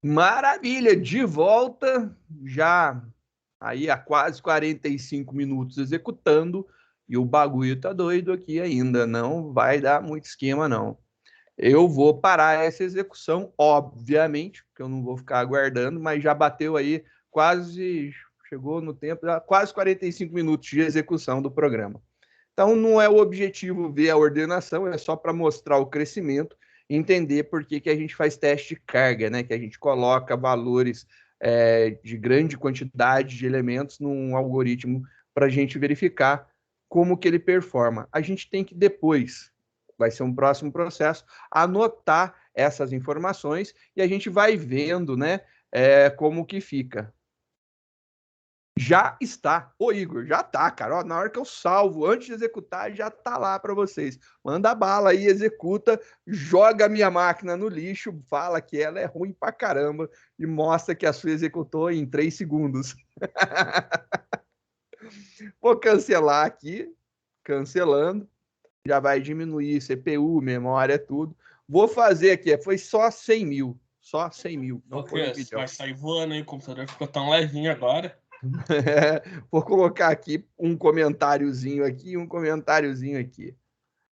Maravilha, de volta, já aí há quase 45 minutos executando, e o bagulho tá doido aqui ainda, não vai dar muito esquema não. Eu vou parar essa execução, obviamente, porque eu não vou ficar aguardando, mas já bateu aí quase, chegou no tempo, quase 45 minutos de execução do programa. Então, não é o objetivo ver a ordenação, é só para mostrar o crescimento e entender por que a gente faz teste de carga, né? Que a gente coloca valores de grande quantidade de elementos num algoritmo para a gente verificar como que ele performa. A gente tem que depois, vai ser um próximo processo, anotar essas informações e a gente vai vendo, né? Como que fica. Já está. Ô, Igor, já tá, cara. Ó, na hora que eu salvo, antes de executar, já tá lá para vocês. Manda bala aí, executa, joga a minha máquina no lixo, fala que ela é ruim pra caramba e mostra que a sua executou em 3 segundos. Vou cancelar aqui, cancelando. Já vai diminuir CPU, memória, tudo. Vou fazer aqui, foi só 100 mil. Só 100 mil, não foi 1 bilhão. Vai sair voando aí, o computador ficou tão levinho agora. Vou colocar aqui um comentáriozinho aqui e um comentáriozinho aqui.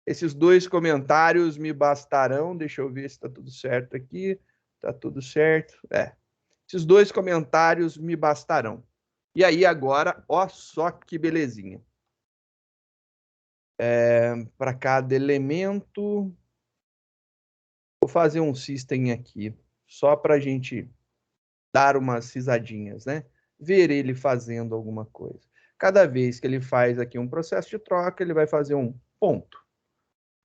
Esses dois comentários me bastarão. Deixa eu ver se está tudo certo aqui. Está tudo certo. Esses dois comentários me bastarão. E aí agora, ó só que belezinha. Para cada elemento, vou fazer um system aqui, só para a gente dar umas risadinhas, né? Ver ele fazendo alguma coisa. Cada vez que ele faz aqui um processo de troca, ele vai fazer um ponto.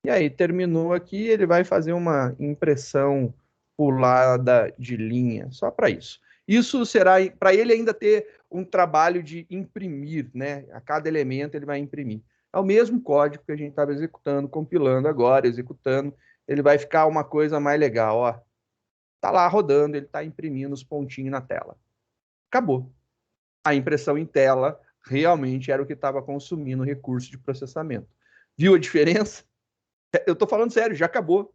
E aí, terminou aqui, ele vai fazer uma impressão pulada de linha, só para isso. Isso será para ele ainda ter um trabalho de imprimir, né? A cada elemento ele vai imprimir. É o mesmo código que a gente estava executando, compilando agora, executando. Ele vai ficar uma coisa mais legal, ó. Tá lá rodando, ele está imprimindo os pontinhos na tela. Acabou. A impressão em tela realmente era o que estava consumindo recurso de processamento. Viu a diferença? Eu estou falando sério, já acabou.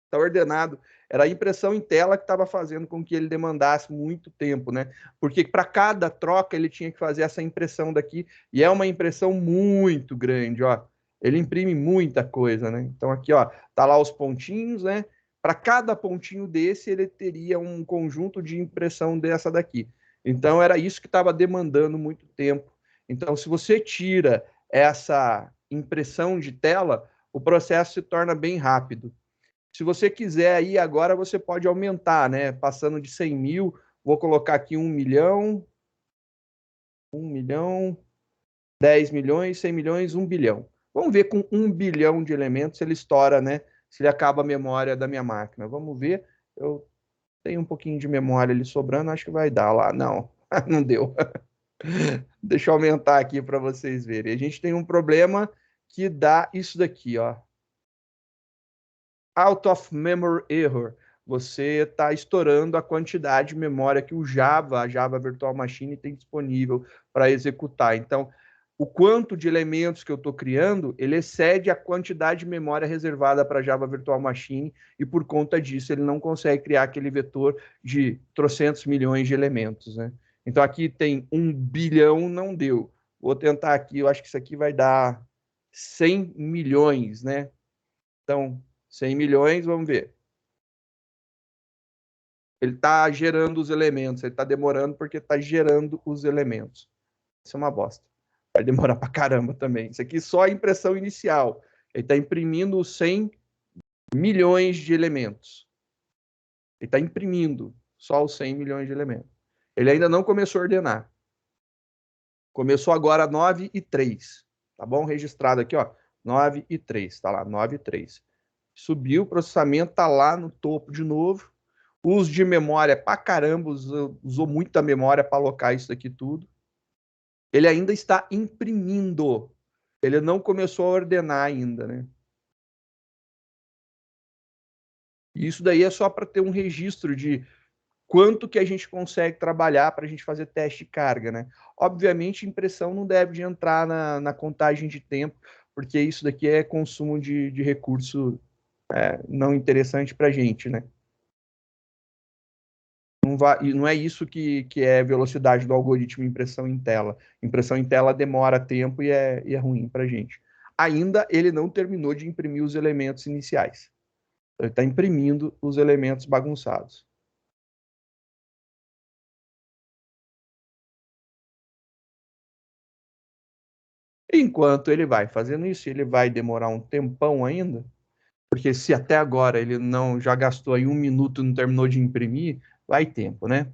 Está ordenado. Era a impressão em tela que estava fazendo com que ele demandasse muito tempo, né? Porque para cada troca ele tinha que fazer essa impressão daqui, e é uma impressão muito grande, ó. Ele imprime muita coisa, né? Então aqui, ó, tá lá os pontinhos, né? Para cada pontinho desse, ele teria um conjunto de impressão dessa daqui. Então era isso que estava demandando muito tempo. Então, se você tira essa impressão de tela, o processo se torna bem rápido. Se você quiser aí agora, você pode aumentar, né? Passando de 100 mil, vou colocar aqui 1 milhão, 10 milhões, 100 milhões, 1 bilhão. Vamos ver com 1 bilhão de elementos se ele estoura, né? Se ele acaba a memória da minha máquina. Vamos ver. Eu tenho um pouquinho de memória ali sobrando, acho que vai dar lá. Não, não deu. Deixa eu aumentar aqui para vocês verem. A gente tem um problema que dá isso daqui, ó. Out of memory error. Você está estourando a quantidade de memória que o Java, a Java Virtual Machine, tem disponível para executar. Então, o quanto de elementos que eu estou criando, ele excede a quantidade de memória reservada para a Java Virtual Machine, e por conta disso ele não consegue criar aquele vetor de trocentos milhões de elementos, né? Então aqui tem 1 bilhão, não deu. Vou tentar aqui, eu acho que isso aqui vai dar 100 milhões, né? Então, 100 milhões, vamos ver. Ele está gerando os elementos, ele está demorando porque está gerando os elementos. Isso é uma bosta. Vai demorar pra caramba também. Isso aqui só a impressão inicial. Ele está imprimindo 100 milhões de elementos. Ele está imprimindo só os 100 milhões de elementos. Ele ainda não começou a ordenar. Começou agora 9 e 3. Tá bom? Registrado aqui, ó. 9 e 3. Tá lá, 9 e 3. Subiu, o processamento tá lá no topo de novo. Uso de memória pra caramba, usou muita memória para alocar isso aqui tudo. Ele ainda está imprimindo. Ele não começou a ordenar ainda, né? Isso daí é só para ter um registro de quanto que a gente consegue trabalhar para a gente fazer teste de carga, né? Obviamente, impressão não deve de entrar na contagem de tempo, porque isso daqui é consumo de recurso não interessante para a gente, né? Não é isso que é velocidade do algoritmo impressão em tela. Impressão em tela demora tempo e é ruim para a gente. Ainda ele não terminou de imprimir os elementos iniciais. Ele está imprimindo os elementos bagunçados. Enquanto ele vai fazendo isso, ele vai demorar um tempão ainda, porque se até agora ele não já gastou aí 1 minuto e não terminou de imprimir, vai tempo, né?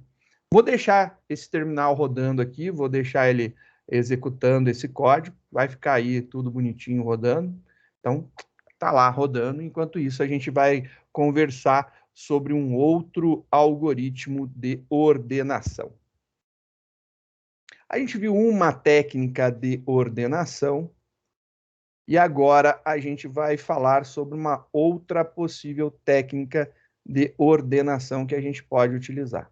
Vou deixar esse terminal rodando aqui, vou deixar ele executando esse código, vai ficar aí tudo bonitinho rodando. Então, tá lá rodando. Enquanto isso, a gente vai conversar sobre um outro algoritmo de ordenação. A gente viu uma técnica de ordenação e agora a gente vai falar sobre uma outra possível técnica de ordenação que a gente pode utilizar.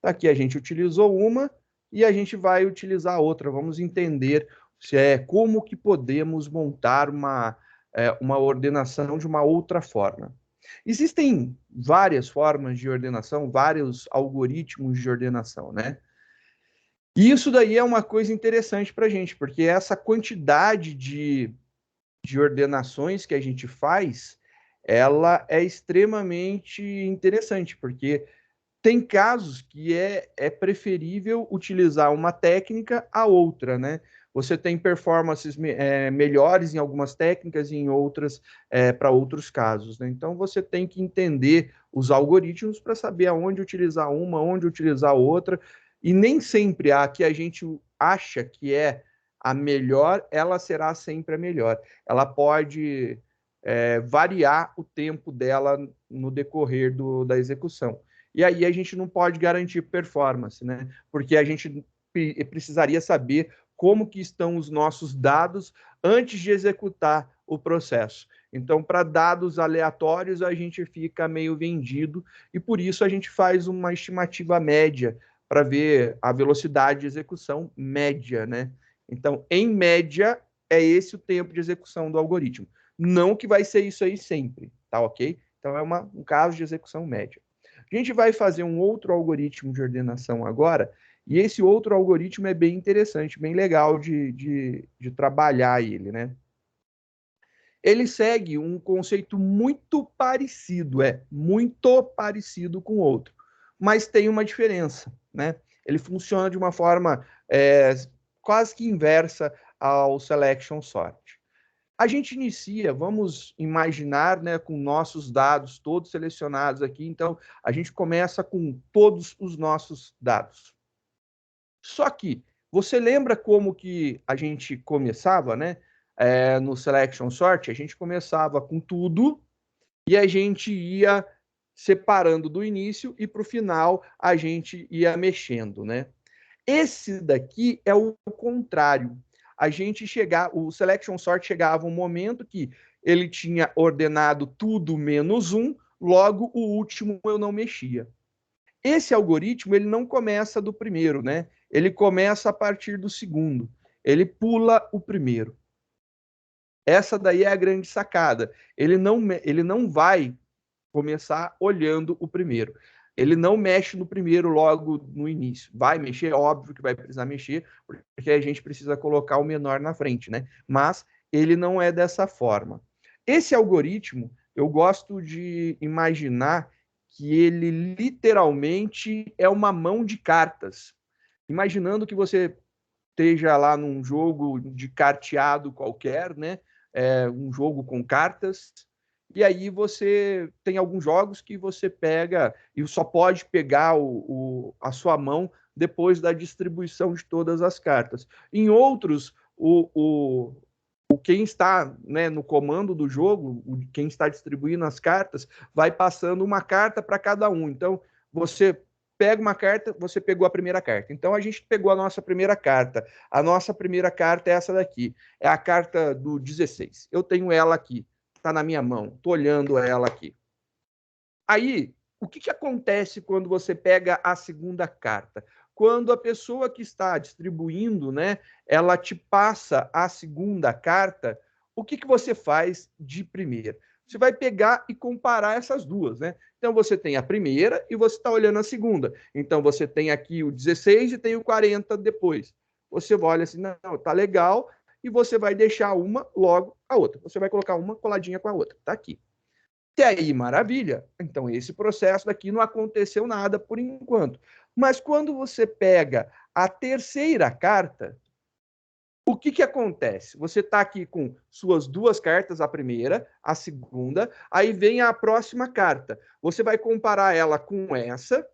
Aqui a gente utilizou uma e a gente vai utilizar outra. Vamos entender como que podemos montar uma ordenação de uma outra forma. Existem várias formas de ordenação, vários algoritmos de ordenação, né? E isso daí é uma coisa interessante para a gente, porque essa quantidade de ordenações que a gente faz, ela é extremamente interessante, porque tem casos que é preferível utilizar uma técnica a outra, né? Você tem performances melhores em algumas técnicas e em outras para outros casos, né? Então você tem que entender os algoritmos para saber aonde utilizar uma, onde utilizar outra, e nem sempre a que a gente acha que é a melhor, ela será sempre a melhor. Ela pode variar o tempo dela no decorrer da execução. E aí a gente não pode garantir performance, né? Porque a gente precisaria saber como que estão os nossos dados antes de executar o processo. Então, para dados aleatórios, a gente fica meio vendido e por isso a gente faz uma estimativa média para ver a velocidade de execução média, né? Então, em média, é esse o tempo de execução do algoritmo. Não que vai ser isso aí sempre, tá ok? Então, é um caso de execução média. A gente vai fazer um outro algoritmo de ordenação agora, e esse outro algoritmo é bem interessante, bem legal de trabalhar ele, né? Ele segue um conceito muito parecido com o outro, mas tem uma diferença, né? Ele funciona de uma forma quase que inversa ao selection sort. A gente inicia, vamos imaginar, né, com nossos dados todos selecionados aqui, então a gente começa com todos os nossos dados. Só que você lembra como que a gente começava, né? No selection sort, a gente começava com tudo e a gente ia separando do início e para o final a gente ia mexendo, né? Esse daqui é o contrário. O selection sort chegava um momento que ele tinha ordenado tudo menos um, logo o último eu não mexia. Esse algoritmo, ele não começa do primeiro, né? Ele começa a partir do segundo. Ele pula o primeiro. Essa daí é a grande sacada. Ele não vai começar olhando o primeiro. Ele não mexe no primeiro logo no início. Vai mexer, óbvio que vai precisar mexer, porque a gente precisa colocar o menor na frente, né? Mas ele não é dessa forma. Esse algoritmo, eu gosto de imaginar que ele literalmente é uma mão de cartas. Imaginando que você esteja lá num jogo de carteado qualquer, né? Um jogo com cartas, e aí você tem alguns jogos que você pega e só pode pegar a sua mão depois da distribuição de todas as cartas. Em outros, quem está, né, no comando do jogo, quem está distribuindo as cartas, vai passando uma carta para cada um. Então, você pega uma carta, você pegou a primeira carta. Então, a gente pegou a nossa primeira carta. A nossa primeira carta é essa daqui. É a carta do 16. Eu tenho ela aqui. Está na minha mão. Estou olhando ela aqui. Aí, o que acontece quando você pega a segunda carta? Quando a pessoa que está distribuindo, né, ela te passa a segunda carta, o que você faz de primeiro? Você vai pegar e comparar essas duas, né? Então, você tem a primeira e você está olhando a segunda. Então, você tem aqui o 16 e tem o 40 depois. Você olha assim, não, tá legal, e você vai deixar uma logo a outra. Você vai colocar uma coladinha com a outra. Tá aqui. E aí, maravilha. Então, esse processo daqui não aconteceu nada por enquanto. Mas quando você pega a terceira carta, o que, que acontece? Você está aqui com suas duas cartas, a primeira, a segunda, aí vem a próxima carta. Você vai comparar ela com essa,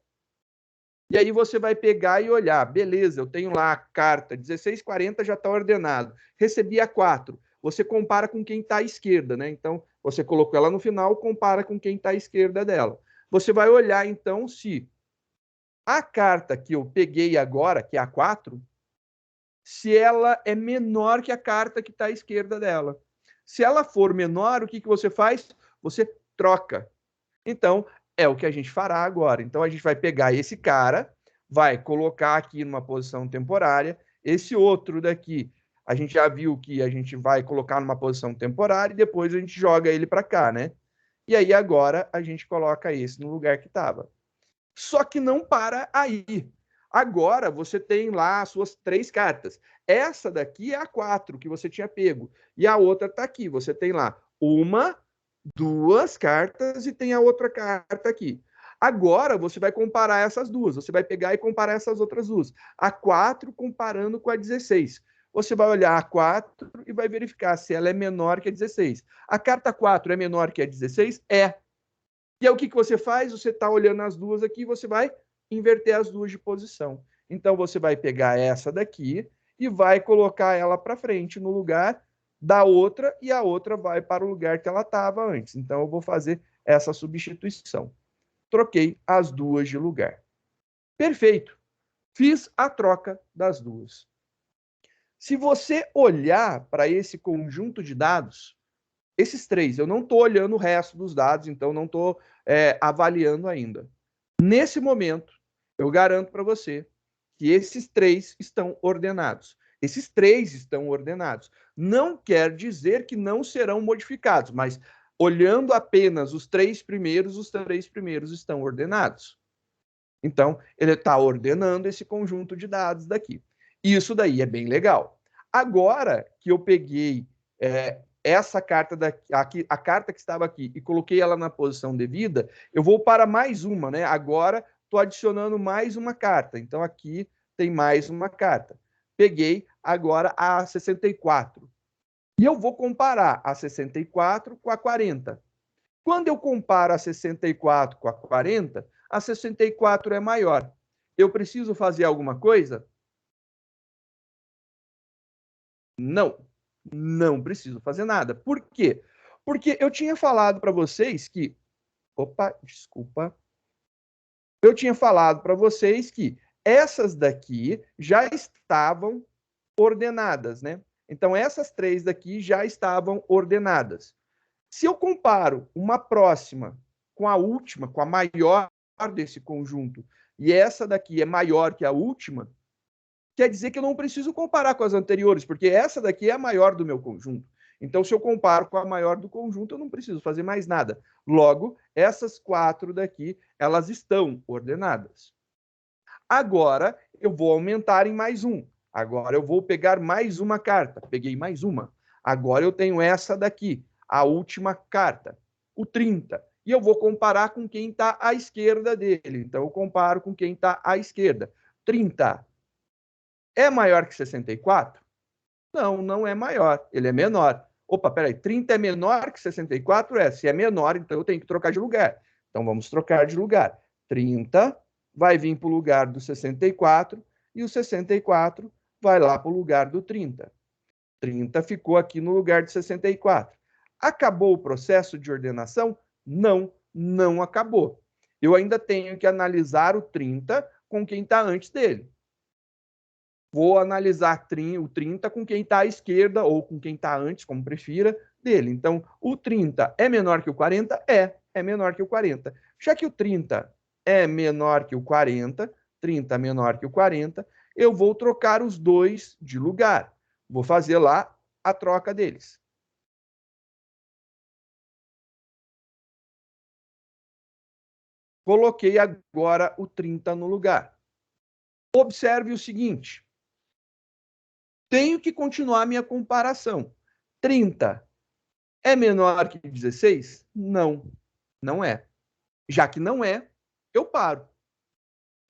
e aí você vai pegar e olhar, beleza, eu tenho lá a carta 1640, já está ordenado. Recebi a 4. Você compara com quem está à esquerda, né? Então, você colocou ela no final, compara com quem está à esquerda dela. Você vai olhar, então, se a carta que eu peguei agora, que é a 4, se ela é menor que a carta que está à esquerda dela. Se ela for menor, o que, que você faz? Você troca. Então, é o que a gente fará agora. Então, a gente vai pegar esse cara, vai colocar aqui numa posição temporária. Esse outro daqui, a gente já viu que a gente vai colocar numa posição temporária e depois a gente joga ele para cá, né? E aí, agora, a gente coloca esse no lugar que estava. Só que não para aí. Agora você tem lá as suas 3 cartas. Essa daqui é a 4 que você tinha pego. E a outra está aqui. Você tem lá uma, 2 cartas e tem a outra carta aqui. Agora você vai comparar essas duas. Você vai pegar e comparar essas outras duas. A 4 comparando com a 16. Você vai olhar a 4 e vai verificar se ela é menor que a 16. A carta 4 é menor que a 16? É. E aí o que, que você faz? Você está olhando as duas aqui, você vai inverter as duas de posição. Então você vai pegar essa daqui e vai colocar ela para frente no lugar da outra e a outra vai para o lugar que ela estava antes. Então eu vou fazer essa substituição. Troquei as duas de lugar. Perfeito. Fiz a troca das duas. Se você olhar para esse conjunto de dados, esses 3, eu não estou olhando o resto dos dados, então não estou avaliando ainda. Nesse momento, eu garanto para você que esses 3 estão ordenados. Esses 3 estão ordenados. Não quer dizer que não serão modificados, mas olhando apenas os 3 primeiros, os 3 primeiros estão ordenados. Então, ele está ordenando esse conjunto de dados daqui. Isso daí é bem legal. Agora que eu peguei essa carta daqui, a carta que estava aqui, e coloquei ela na posição devida, eu vou para mais uma, né? Agora estou adicionando mais uma carta. Então aqui tem mais uma carta. Peguei agora a 64. E eu vou comparar a 64 com a 40. Quando eu comparo a 64 com a 40, a 64 é maior. Eu preciso fazer alguma coisa? Não. Não preciso fazer nada. Por quê? Porque eu tinha falado para vocês que. Opa, desculpa. Eu tinha falado para vocês que essas daqui já estavam ordenadas, né? Então, essas 3 daqui já estavam ordenadas. Se eu comparo uma próxima com a última, com a maior desse conjunto, e essa daqui é maior que a última, quer dizer que eu não preciso comparar com as anteriores, porque essa daqui é a maior do meu conjunto. Então, se eu comparo com a maior do conjunto, eu não preciso fazer mais nada. Logo, essas 4 daqui, elas estão ordenadas. Agora, eu vou aumentar em mais um. Agora, eu vou pegar mais uma carta. Peguei mais uma. Agora, eu tenho essa daqui, a última carta, o 30. E eu vou comparar com quem está à esquerda dele. Então, eu comparo com quem está à esquerda. 30. É maior que 64? Não, não é maior. Ele é menor. Opa, peraí, 30 é menor que 64? É, se é menor, então eu tenho que trocar de lugar. Então vamos trocar de lugar. 30 vai vir para o lugar do 64 e o 64 vai lá para o lugar do 30. 30 ficou aqui no lugar de 64. Acabou o processo de ordenação? Não, não acabou. Eu ainda tenho que analisar o 30 com quem está antes dele. Vou analisar o 30 com quem está à esquerda ou com quem está antes, como prefira, dele. Então, o 30 é menor que o 40? É menor que o 40. Já que o 30 é menor que o 40, 30 menor que o 40, eu vou trocar os dois de lugar. Vou fazer lá a troca deles. Coloquei agora o 30 no lugar. Observe o seguinte. Tenho que continuar a minha comparação. 30 é menor que 16? Não, não é. Já que não é, eu paro.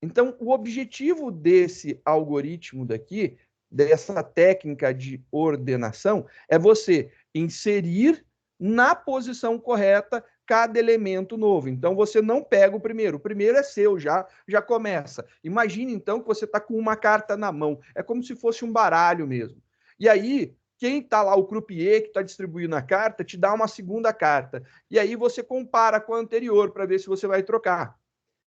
Então, o objetivo desse algoritmo daqui, dessa técnica de ordenação, é você inserir na posição correta cada elemento novo. Então, você não pega o primeiro é seu, já começa. Imagine, então, que você está com uma carta na mão. É como se fosse um baralho mesmo. E aí, quem está lá, o croupier que está distribuindo a carta, te dá uma segunda carta. E aí você compara com a anterior para ver se você vai trocar.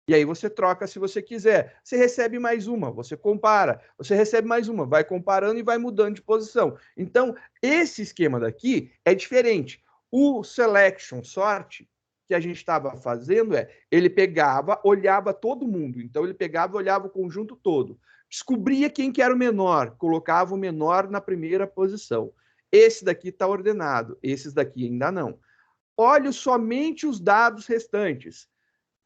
E aí você troca se você quiser. Você recebe mais uma, você compara. Você recebe mais uma, vai comparando e vai mudando de posição. Então, esse esquema daqui é diferente. O selection sort que a gente estava fazendo ele pegava, olhava todo mundo. Então, ele pegava e olhava o conjunto todo. Descobria quem que era o menor, colocava o menor na primeira posição. Esse daqui está ordenado, esses daqui ainda não. Olho somente os dados restantes.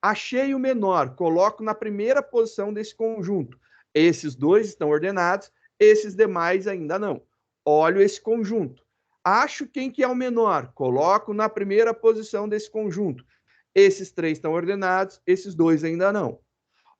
Achei o menor, coloco na primeira posição desse conjunto. Esses dois estão ordenados, esses demais ainda não. Olho esse conjunto. Acho quem que é o menor, coloco na primeira posição desse conjunto. Esses três estão ordenados, esses dois ainda não.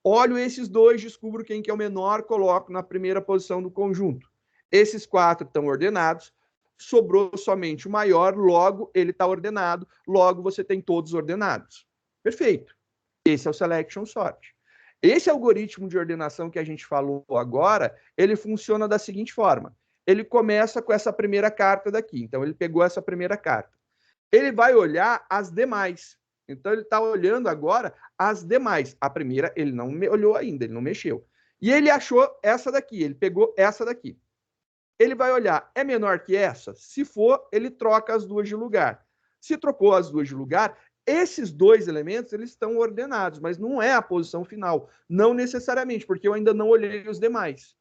Olho esses dois, descubro quem que é o menor, coloco na primeira posição do conjunto. Esses quatro estão ordenados, sobrou somente o maior, logo ele está ordenado, logo você tem todos ordenados. Perfeito. Esse é o selection sort. Esse algoritmo de ordenação que a gente falou agora, ele funciona da seguinte forma. Ele começa com essa primeira carta daqui. Então, ele pegou essa primeira carta. Ele vai olhar as demais. Então, ele está olhando agora as demais. A primeira, ele não olhou ainda, ele não mexeu. E ele achou essa daqui, ele pegou essa daqui. Ele vai olhar, é menor que essa? Se for, ele troca as duas de lugar. Se trocou as duas de lugar, esses dois elementos, eles estão ordenados, mas não é a posição final. Não necessariamente, porque eu ainda não olhei os demais.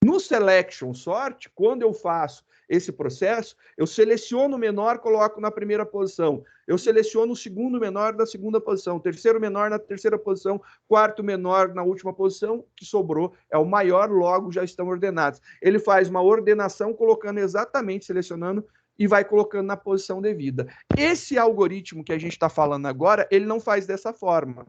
No selection sort, quando eu faço esse processo, eu seleciono o menor, coloco na primeira posição. Eu seleciono o segundo menor na segunda posição, terceiro menor na terceira posição, quarto menor na última posição, que sobrou é o maior, logo já estão ordenados. Ele faz uma ordenação colocando exatamente, selecionando e vai colocando na posição devida. Esse algoritmo que a gente está falando agora, ele não faz dessa forma.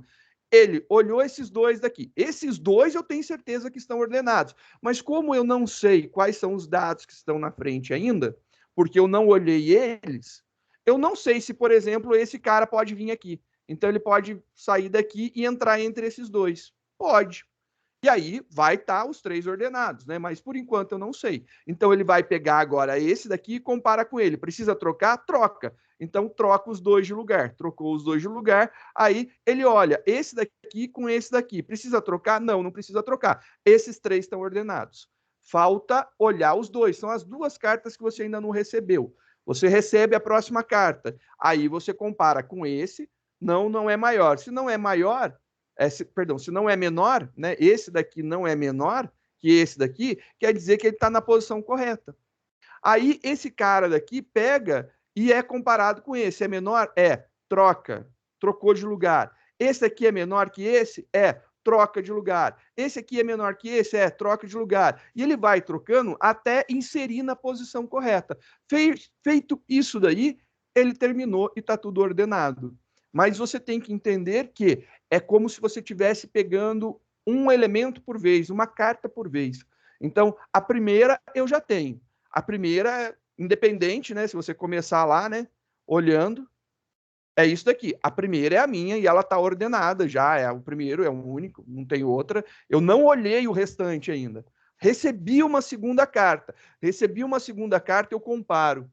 Ele olhou esses dois daqui. Esses dois eu tenho certeza que estão ordenados. Mas como eu não sei quais são os dados que estão na frente ainda, porque eu não olhei eles, eu não sei se, por exemplo, esse cara pode vir aqui. Então ele pode sair daqui e entrar entre esses dois. Pode. E aí vai estar os três ordenados, né? Mas por enquanto eu não sei. Então ele vai pegar agora esse daqui e compara com ele. Precisa trocar? Troca. Então troca os dois de lugar. Trocou os dois de lugar. Aí ele olha esse daqui com esse daqui. Precisa trocar? Não, não precisa trocar. Esses três estão ordenados. Falta olhar os dois. São as duas cartas que você ainda não recebeu. Você recebe a próxima carta. Aí você compara com esse. Não, não é maior. Se não é maior, se não é menor, né? Esse daqui não é menor que esse daqui, quer dizer que ele está na posição correta. Aí esse cara daqui pega e é comparado com esse. É menor? É. Troca. Trocou de lugar. Esse aqui é menor que esse? É. Troca de lugar. Esse aqui é menor que esse? É. Troca de lugar. E ele vai trocando até inserir na posição correta. Feito isso daí, ele terminou e está tudo ordenado. Mas você tem que entender que é como se você estivesse pegando um elemento por vez, uma carta por vez. Então, a primeira eu já tenho. A primeira, independente, né? Se você começar lá, né? Olhando, é isso daqui. A primeira é a minha e ela está ordenada já. É o primeiro, é o único, não tem outra. Eu não olhei o restante ainda. Recebi uma segunda carta. Recebi uma segunda carta, eu comparo.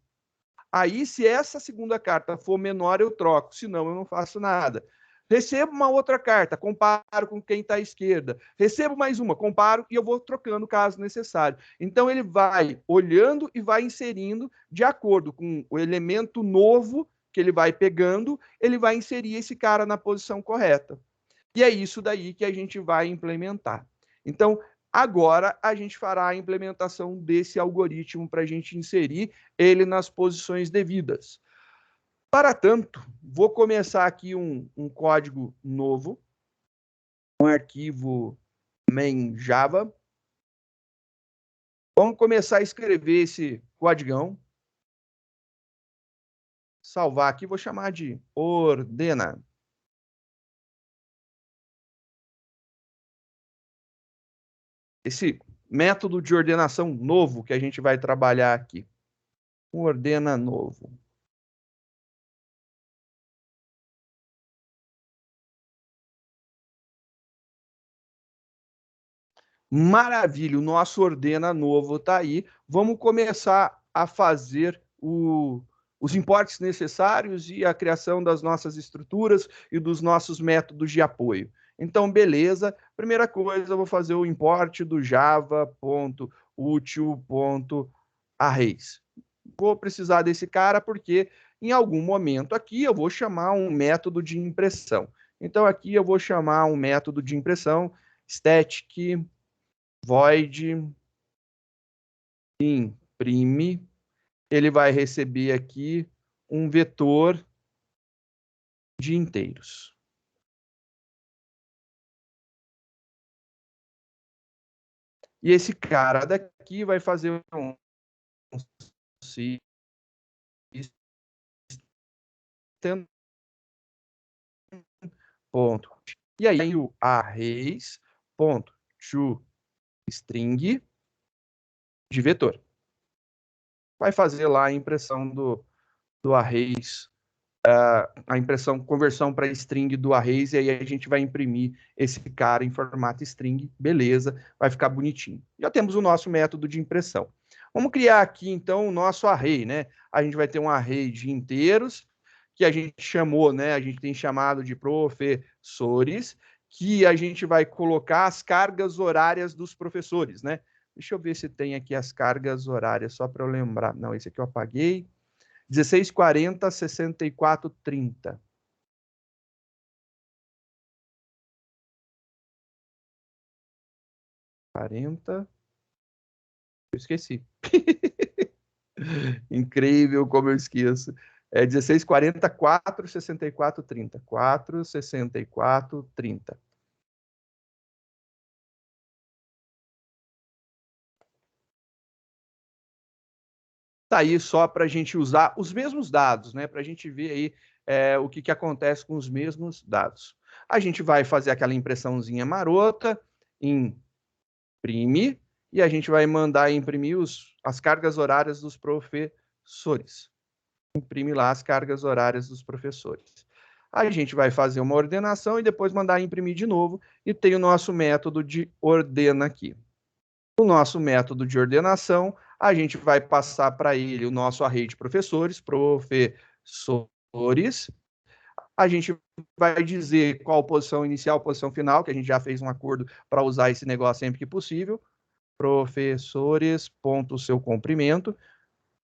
Aí, se essa segunda carta for menor, eu troco, senão eu não faço nada. Recebo uma outra carta, comparo com quem está à esquerda. Recebo mais uma, comparo e eu vou trocando caso necessário. Então, ele vai olhando e vai inserindo de acordo com o elemento novo que ele vai pegando, ele vai inserir esse cara na posição correta. E é isso daí que a gente vai implementar. Então, agora a gente fará a implementação desse algoritmo para a gente inserir ele nas posições devidas. Para tanto, vou começar aqui um código novo, um arquivo main Java. Vamos começar a escrever esse codigão. Salvar aqui, vou chamar de ordena. Esse método de ordenação novo que a gente vai trabalhar aqui. Ordena novo. Maravilha, o nosso ordena novo está aí. Vamos começar a fazer os importes necessários e a criação das nossas estruturas e dos nossos métodos de apoio. Então, beleza. Primeira coisa, eu vou fazer o import do java.util.arrays. Vou precisar desse cara porque em algum momento aqui eu vou chamar um método de impressão. Então, aqui eu vou chamar um método de impressão static void imprime, ele vai receber aqui um vetor de inteiros. E esse cara daqui vai fazer um system ponto. E aí o arrays ponto to string de vetor. Vai fazer lá a impressão do arrays, a impressão, conversão para string do arrays, e aí a gente vai imprimir esse cara em formato string, beleza, vai ficar bonitinho. Já temos o nosso método de impressão. Vamos criar aqui, então, o nosso array, né? A gente vai ter um array de inteiros, que a gente chamou, né? A gente tem chamado de professores, que a gente vai colocar as cargas horárias dos professores, né? Deixa eu ver se tem aqui as cargas horárias, só para eu lembrar. Não, esse aqui eu apaguei. 16, 40, 64, 30. Eu esqueci. Incrível como eu esqueço. É 16, 40, 4, 64, 30. 4, 64, 30. Tá aí só para a gente usar os mesmos dados, né? Para a gente ver aí o que acontece com os mesmos dados. A gente vai fazer aquela impressãozinha marota, imprime, e a gente vai mandar imprimir as cargas horárias dos professores. Imprime lá as cargas horárias dos professores. A gente vai fazer uma ordenação e depois mandar imprimir de novo, e tem o nosso método de ordena aqui. O nosso método de ordenação, a gente vai passar para ele o nosso array de professores, a gente vai dizer qual posição inicial, posição final, que a gente já fez um acordo para usar esse negócio sempre que possível, professores, ponto seu comprimento,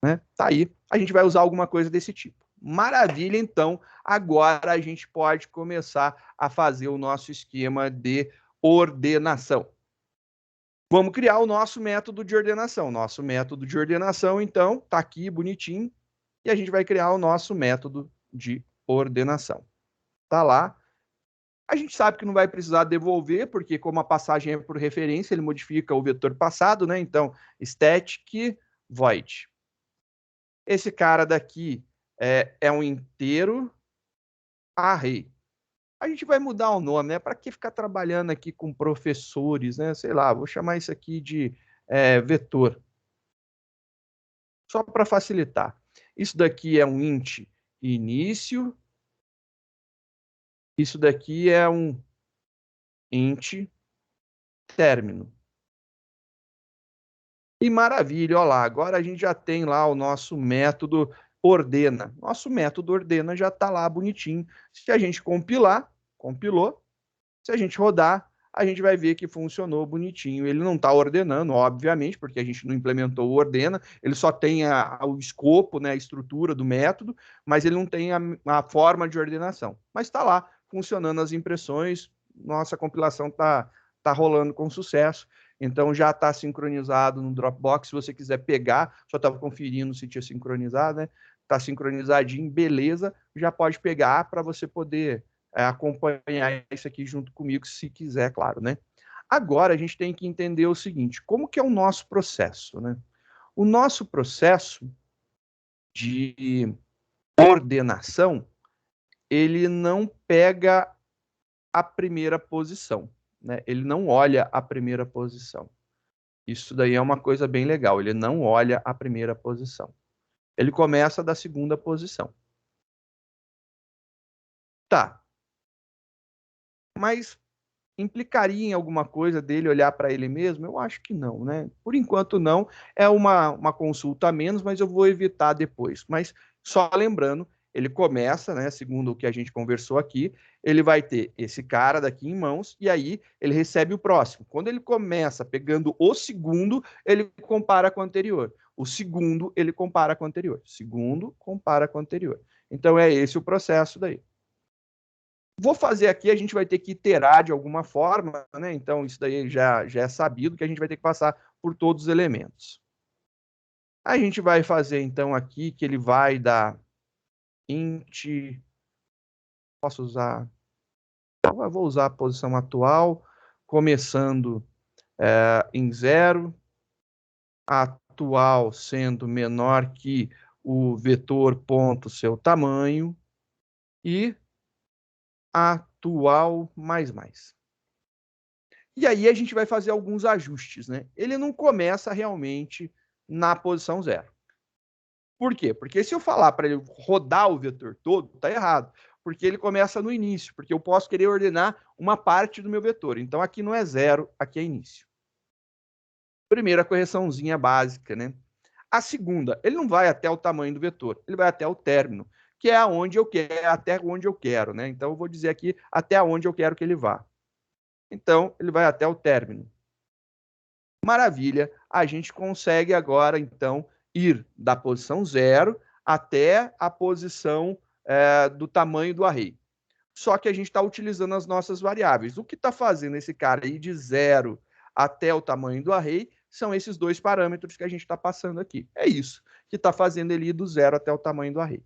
né? Tá aí, a gente vai usar alguma coisa desse tipo. Maravilha, então, agora a gente pode começar a fazer o nosso esquema de ordenação. Vamos criar o nosso método de ordenação. Nosso método de ordenação, então, tá aqui bonitinho, e a gente vai criar o nosso método de ordenação. Tá lá. A gente sabe que não vai precisar devolver, porque como a passagem é por referência, ele modifica o vetor passado, né? Então, static void. Esse cara daqui é um inteiro array. A gente vai mudar o nome, né? Para que ficar trabalhando aqui com professores, né? Sei lá, vou chamar isso aqui de vetor. Só para facilitar. Isso daqui é um int início. Isso daqui é um int término. E maravilha, olha lá, agora a gente já tem lá o nosso método ordena. Nosso método ordena já está lá bonitinho. Se a gente compilar, compilou. Se a gente rodar, a gente vai ver que funcionou bonitinho. Ele não está ordenando, obviamente, porque a gente não implementou o ordena, ele só tem o escopo, né, a estrutura do método, mas ele não tem a forma de ordenação. Mas está lá, funcionando as impressões, nossa compilação está rolando com sucesso. Então já está sincronizado no Dropbox. Se você quiser pegar, só estava conferindo se tinha sincronizado, né? Tá sincronizadinho, beleza, já pode pegar para você poder acompanhar isso aqui junto comigo, se quiser, claro, né? Agora a gente tem que entender o seguinte, como que é o nosso processo, né? O nosso processo de ordenação, ele não pega a primeira posição, né? Ele não olha a primeira posição. Isso daí é uma coisa bem legal, ele não olha a primeira posição. Ele começa da segunda posição. Tá. Mas implicaria em alguma coisa dele olhar para ele mesmo? Eu acho que não, né? Por enquanto não. É uma consulta a menos, mas eu vou evitar depois. Mas só lembrando, ele começa, né? Segundo o que a gente conversou aqui, ele vai ter esse cara daqui em mãos e aí ele recebe o próximo. Quando ele começa pegando o segundo, ele compara com o anterior. O segundo, ele compara com o anterior. Segundo, compara com o anterior. Então é esse o processo daí. Vou fazer aqui, a gente vai ter que iterar de alguma forma, né? Então, isso daí já é sabido que a gente vai ter que passar por todos os elementos. A gente vai fazer, então, aqui que ele vai dar int... Posso usar... Eu vou usar a posição atual, começando em 0, atual sendo menor que o vetor ponto seu tamanho, e atual mais. E aí a gente vai fazer alguns ajustes, né? Ele não começa realmente na posição 0. Por quê? Porque se eu falar para ele rodar o vetor todo, tá errado. Porque ele começa no início, porque eu posso querer ordenar uma parte do meu vetor. Então aqui não é 0, aqui é início. Primeira correçãozinha básica, né? A segunda, ele não vai até o tamanho do vetor, ele vai até o término, que é aonde eu quero, até onde eu quero, né? Então eu vou dizer aqui até onde eu quero que ele vá. Então ele vai até o término. Maravilha, a gente consegue agora, então, ir da posição 0 até a posição do tamanho do array. Só que a gente está utilizando as nossas variáveis. O que está fazendo esse cara ir de 0 até o tamanho do array são esses dois parâmetros que a gente está passando aqui. É isso que está fazendo ele ir do 0 até o tamanho do array.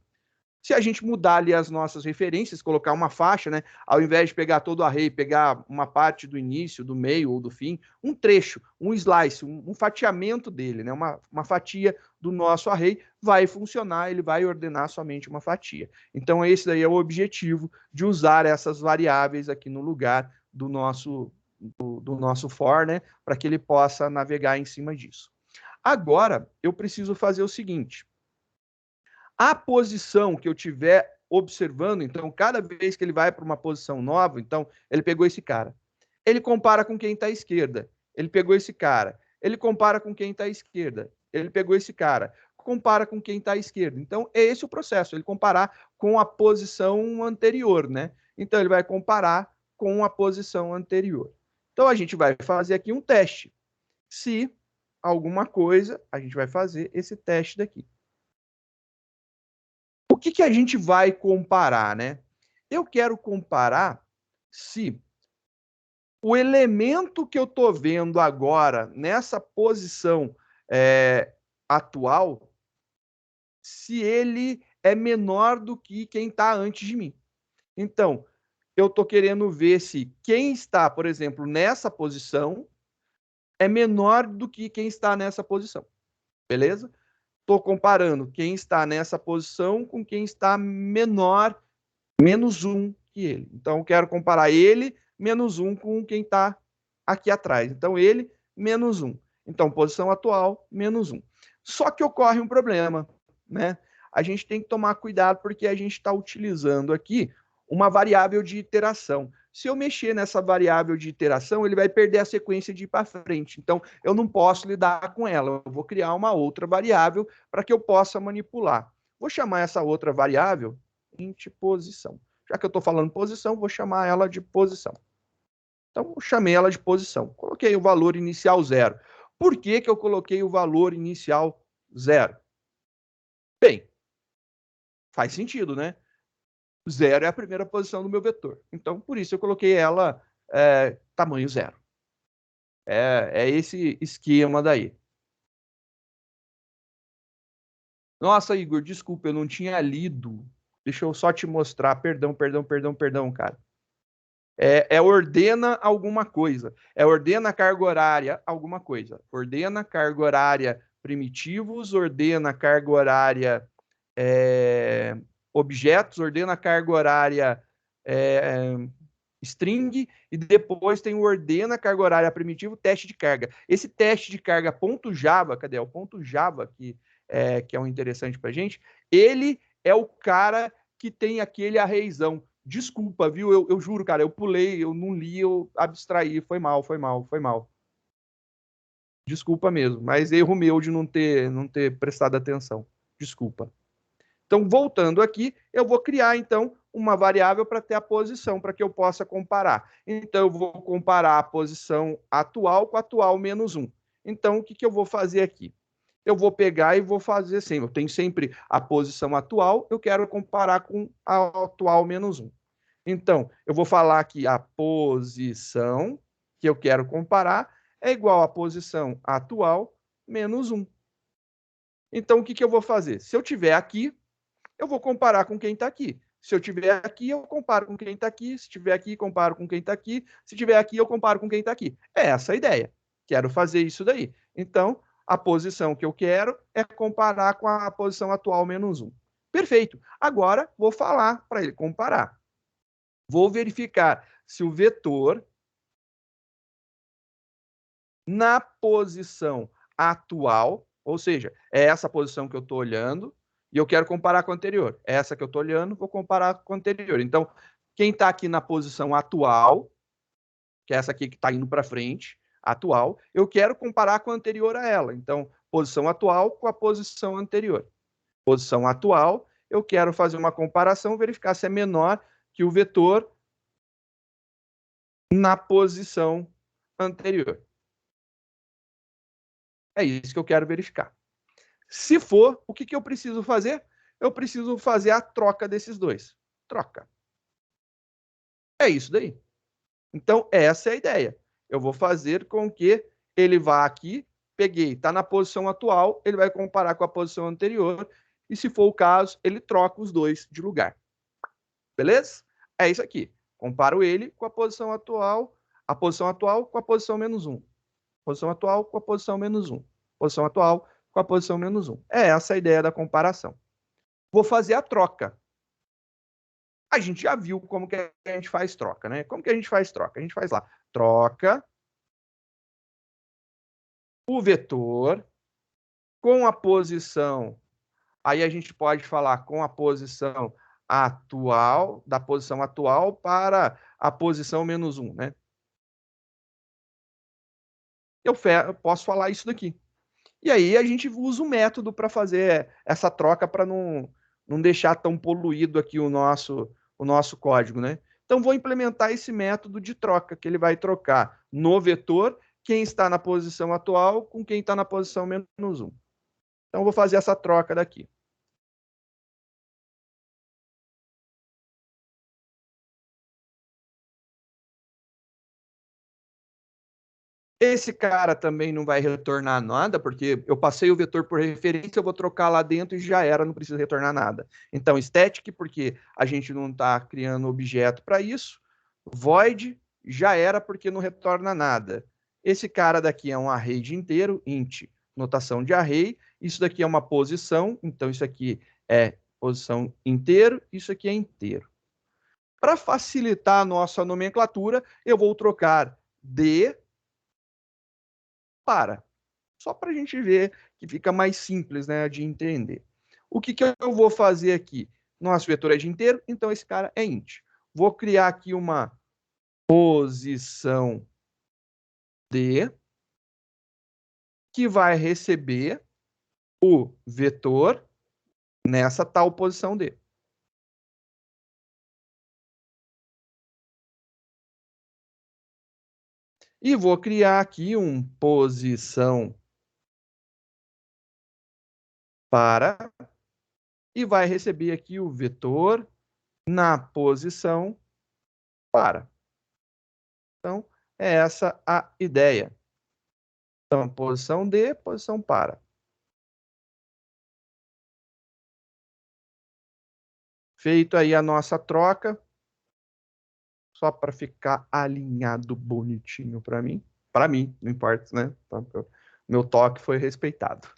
Se a gente mudar ali as nossas referências, colocar uma faixa, né? Ao invés de pegar todo o array, pegar uma parte do início, do meio ou do fim, um trecho, um slice, um fatiamento dele, né? Uma fatia do nosso array vai funcionar, ele vai ordenar somente uma fatia. Então, esse daí é o objetivo de usar essas variáveis aqui no lugar do nosso for, né? Para que ele possa navegar em cima disso. Agora, eu preciso fazer o seguinte. A posição que eu tiver observando, então, cada vez que ele vai para uma posição nova, então, ele pegou esse cara. Ele compara com quem está à esquerda. Ele pegou esse cara. Ele compara com quem está à esquerda. Ele pegou esse cara. Compara com quem está à esquerda. Então, é esse o processo, ele comparar com a posição anterior, né? Então, ele vai comparar com a posição anterior. Então, a gente vai fazer aqui um teste. Se alguma coisa, a gente vai fazer esse teste daqui. O que a gente vai comparar, né? Eu quero comparar se o elemento que eu estou vendo agora, nessa posição atual, se ele é menor do que quem está antes de mim. Então, eu estou querendo ver se quem está, por exemplo, nessa posição é menor do que quem está nessa posição. Beleza? Estou comparando quem está nessa posição com quem está menor, menos 1 que ele. Então, eu quero comparar ele menos 1 com quem está aqui atrás. Então, ele menos 1. Então, posição atual, menos 1. Só que ocorre um problema, né? A gente tem que tomar cuidado porque a gente está utilizando aqui uma variável de iteração. Se eu mexer nessa variável de iteração, ele vai perder a sequência de ir para frente. Então, eu não posso lidar com ela. Eu vou criar uma outra variável para que eu possa manipular. Vou chamar essa outra variável int posição. Já que eu estou falando posição, vou chamar ela de posição. Então, eu chamei ela de posição. Coloquei o valor inicial 0. Por que eu coloquei o valor inicial 0? Bem, faz sentido, né? 0 é a primeira posição do meu vetor. Então, por isso eu coloquei ela tamanho 0. É esse esquema daí. Nossa, Igor, desculpa, eu não tinha lido. Deixa eu só te mostrar. Perdão, cara. É ordena alguma coisa. É ordena carga horária alguma coisa. Ordena carga horária primitivos, ordena carga horária objetos, ordena carga horária é, string, e depois tem o ordena carga horária primitivo, teste de carga. Esse teste de carga .java, cadê? É o .java que é um interessante pra gente. Ele é o cara que tem aquele arrayzão. Desculpa, viu? Eu juro, cara, eu pulei, eu não li, eu abstraí. Foi mal. Desculpa mesmo, mas erro meu de não ter prestado atenção. Desculpa. Então, voltando aqui, eu vou criar, então, uma variável para ter a posição, para que eu possa comparar. Então, eu vou comparar a posição atual com a atual menos 1. Então, o que eu vou fazer aqui? Eu vou pegar e vou fazer assim, eu tenho sempre a posição atual, eu quero comparar com a atual menos 1. Então, eu vou falar que a posição que eu quero comparar é igual à posição atual menos 1. Então, o que eu vou fazer? Se eu tiver aqui, eu vou comparar com quem está aqui. Se eu tiver aqui, eu comparo com quem está aqui. Se tiver aqui, comparo com quem está aqui. Se tiver aqui, eu comparo com quem está aqui. É essa a ideia. Quero fazer isso daí. Então, a posição que eu quero é comparar com a posição atual menos 1. Perfeito. Agora, vou falar para ele comparar. Vou verificar se o vetor na posição atual, ou seja, é essa posição que eu estou olhando, e eu quero comparar com a anterior. Essa que eu estou olhando, vou comparar com a anterior. Então, quem está aqui na posição atual, que é essa aqui que está indo para frente, atual, eu quero comparar com a anterior a ela. Então, posição atual com a posição anterior. Posição atual, eu quero fazer uma comparação, verificar se é menor que o vetor na posição anterior. É isso que eu quero verificar. Se for, o que eu preciso fazer? Eu preciso fazer a troca desses dois. Troca. É isso daí. Então, essa é a ideia. Eu vou fazer com que ele vá aqui, peguei, está na posição atual, ele vai comparar com a posição anterior, e se for o caso, ele troca os dois de lugar. Beleza? É isso aqui. Comparo ele com a posição atual com a posição menos 1. Posição atual com a posição menos 1. Posição atual com a posição menos 1. É essa a ideia da comparação. Vou fazer a troca. A gente já viu como que a gente faz troca, né? Como que a gente faz troca? A gente faz lá, troca o vetor com a posição. Aí a gente pode falar com a posição atual, da posição atual para a posição menos 1, né? Eu posso falar isso daqui. E aí a gente usa o método para fazer essa troca para não deixar tão poluído aqui o nosso código, né? Então vou implementar esse método de troca, que ele vai trocar no vetor quem está na posição atual com quem está na posição menos 1. Então vou fazer essa troca daqui. Esse cara também não vai retornar nada, porque eu passei o vetor por referência, eu vou trocar lá dentro e já era, não precisa retornar nada. Então, static, porque a gente não está criando objeto para isso. Void, já era, porque não retorna nada. Esse cara daqui é um array de inteiro, int, notação de array. Isso daqui é uma posição, então isso aqui é posição inteiro, isso aqui é inteiro. Para facilitar a nossa nomenclatura, eu vou trocar de para. Só para a gente ver que fica mais simples, né, de entender. O que eu vou fazer aqui? Nosso vetor é de inteiro, então esse cara é int. Vou criar aqui uma posição D que vai receber o vetor nessa tal posição D. E vou criar aqui um posição para e vai receber aqui o vetor na posição para. Então, é essa a ideia. Então, posição D, posição para. Feito aí a nossa troca, só para ficar alinhado bonitinho para mim, não importa, né? Meu toque foi respeitado.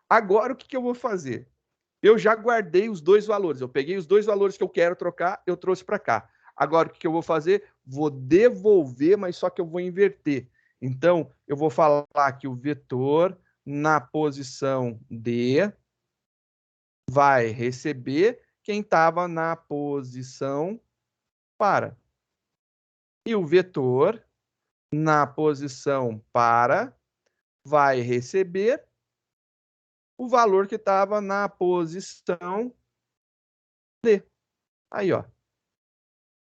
Agora, o que eu vou fazer? Eu já guardei os dois valores. Eu peguei os dois valores que eu quero trocar, eu trouxe para cá. Agora, o que eu vou fazer? Vou devolver, mas só que eu vou inverter. Então, eu vou falar que o vetor na posição D vai receber quem estava na posição para. E o vetor na posição para vai receber o valor que estava na posição D. Aí, ó.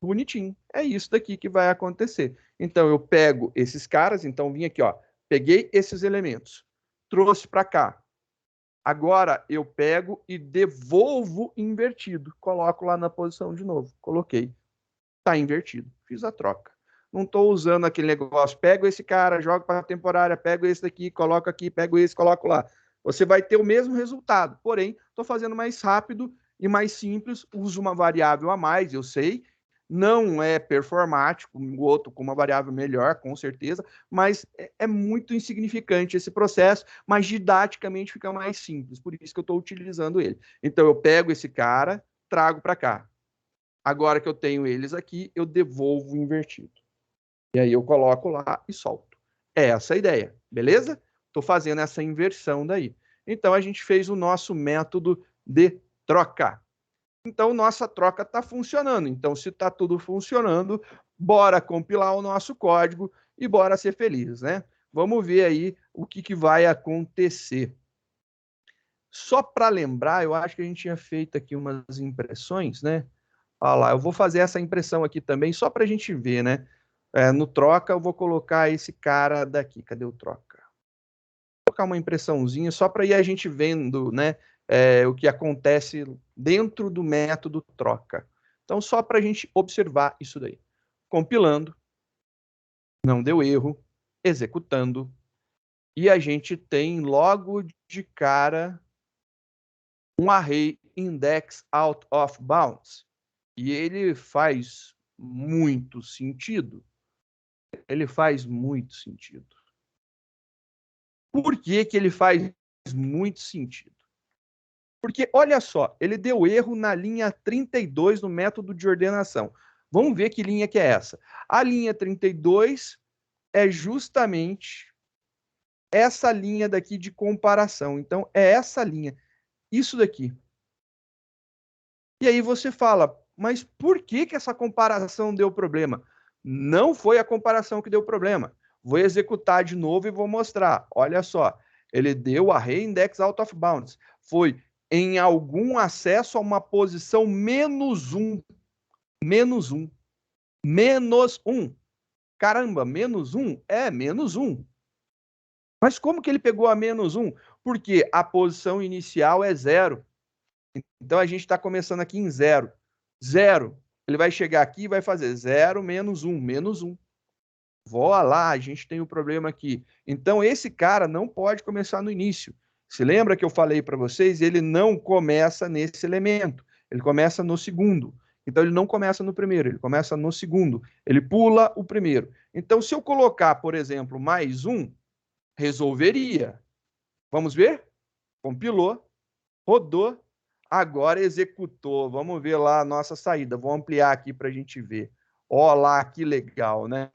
Bonitinho. É isso daqui que vai acontecer. Então, eu pego esses caras, então vim aqui, ó. Peguei esses elementos, trouxe para cá. Agora, eu pego e devolvo invertido. Coloco lá na posição de novo. Coloquei. Está invertido. Fiz a troca. Não estou usando aquele negócio. Pego esse cara, jogo para a temporária, pego esse daqui, coloco aqui, pego esse, coloco lá. Você vai ter o mesmo resultado. Porém, estou fazendo mais rápido e mais simples. Uso uma variável a mais, eu sei. Não é performático, o outro com uma variável melhor, com certeza, mas é muito insignificante esse processo, mas didaticamente fica mais simples, por isso que eu estou utilizando ele. Então, eu pego esse cara, trago para cá. Agora que eu tenho eles aqui, eu devolvo invertido. E aí eu coloco lá e solto. É essa a ideia, beleza? Estou fazendo essa inversão daí. Então, a gente fez o nosso método de troca. Então, nossa troca está funcionando. Então, se está tudo funcionando, bora compilar o nosso código e bora ser feliz, né? Vamos ver aí o que vai acontecer. Só para lembrar, eu acho que a gente tinha feito aqui umas impressões, né? Olha lá, eu vou fazer essa impressão aqui também, só para a gente ver, né? No troca, eu vou colocar esse cara daqui. Cadê o troca? Vou colocar uma impressãozinha, só para ir a gente vendo, né? O que acontece dentro do método troca. Então, só para a gente observar isso daí. Compilando, não deu erro, executando, e a gente tem logo de cara um array index out of bounds. E ele faz muito sentido. Ele faz muito sentido. Por que ele faz muito sentido? Porque, olha só, ele deu erro na linha 32 no método de ordenação. Vamos ver que linha que é essa. A linha 32 é justamente essa linha daqui de comparação. Então, é essa linha. Isso daqui. E aí você fala, mas por que essa comparação deu problema? Não foi a comparação que deu problema. Vou executar de novo e vou mostrar. Olha só, ele deu array index out of bounds. Foi em algum acesso a uma posição menos 1. Menos 1. Menos 1. Caramba, menos 1? É, menos 1. Mas como que ele pegou a menos 1? Porque a posição inicial é 0. Então, a gente está começando aqui em 0. 0. Ele vai chegar aqui e vai fazer 0 menos 1, menos 1. Vó lá, a gente tem um problema aqui. Então, esse cara não pode começar no início. Se lembra que eu falei para vocês? Ele não começa nesse elemento. Ele começa no segundo. Então, ele não começa no primeiro, ele começa no segundo. Ele pula o primeiro. Então, se eu colocar, por exemplo, mais 1, resolveria. Vamos ver? Compilou, rodou, agora executou. Vamos ver lá a nossa saída. Vou ampliar aqui para a gente ver. Olha lá, que legal, né?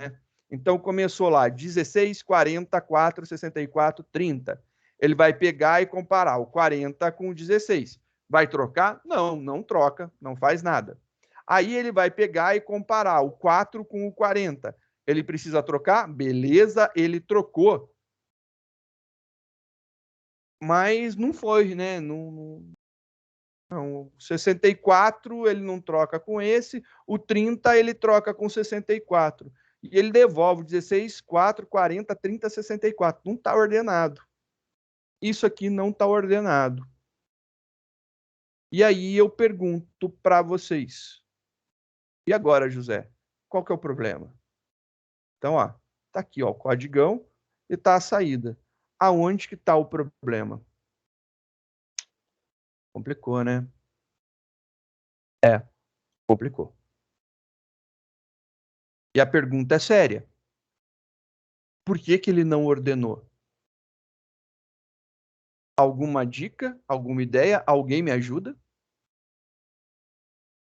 Então, começou lá, 16, 40, 4, 64, 30. Ele vai pegar e comparar o 40 com o 16. Vai trocar? Não, não troca, não faz nada. Aí ele vai pegar e comparar o 4 com o 40. Ele precisa trocar? Beleza, ele trocou. Mas não foi, né? Não, 64 ele não troca com esse, o 30 ele troca com 64. E ele devolve 16, 4, 40, 30, 64. Não está ordenado. Isso aqui não está ordenado. E aí eu pergunto para vocês. E agora, José? Qual que é o problema? Então, ó, tá aqui, ó, o codigão e tá a saída. Aonde que está o problema? Complicou, né? Complicou. E a pergunta é séria. Por que que ele não ordenou? Alguma dica? Alguma ideia? Alguém me ajuda?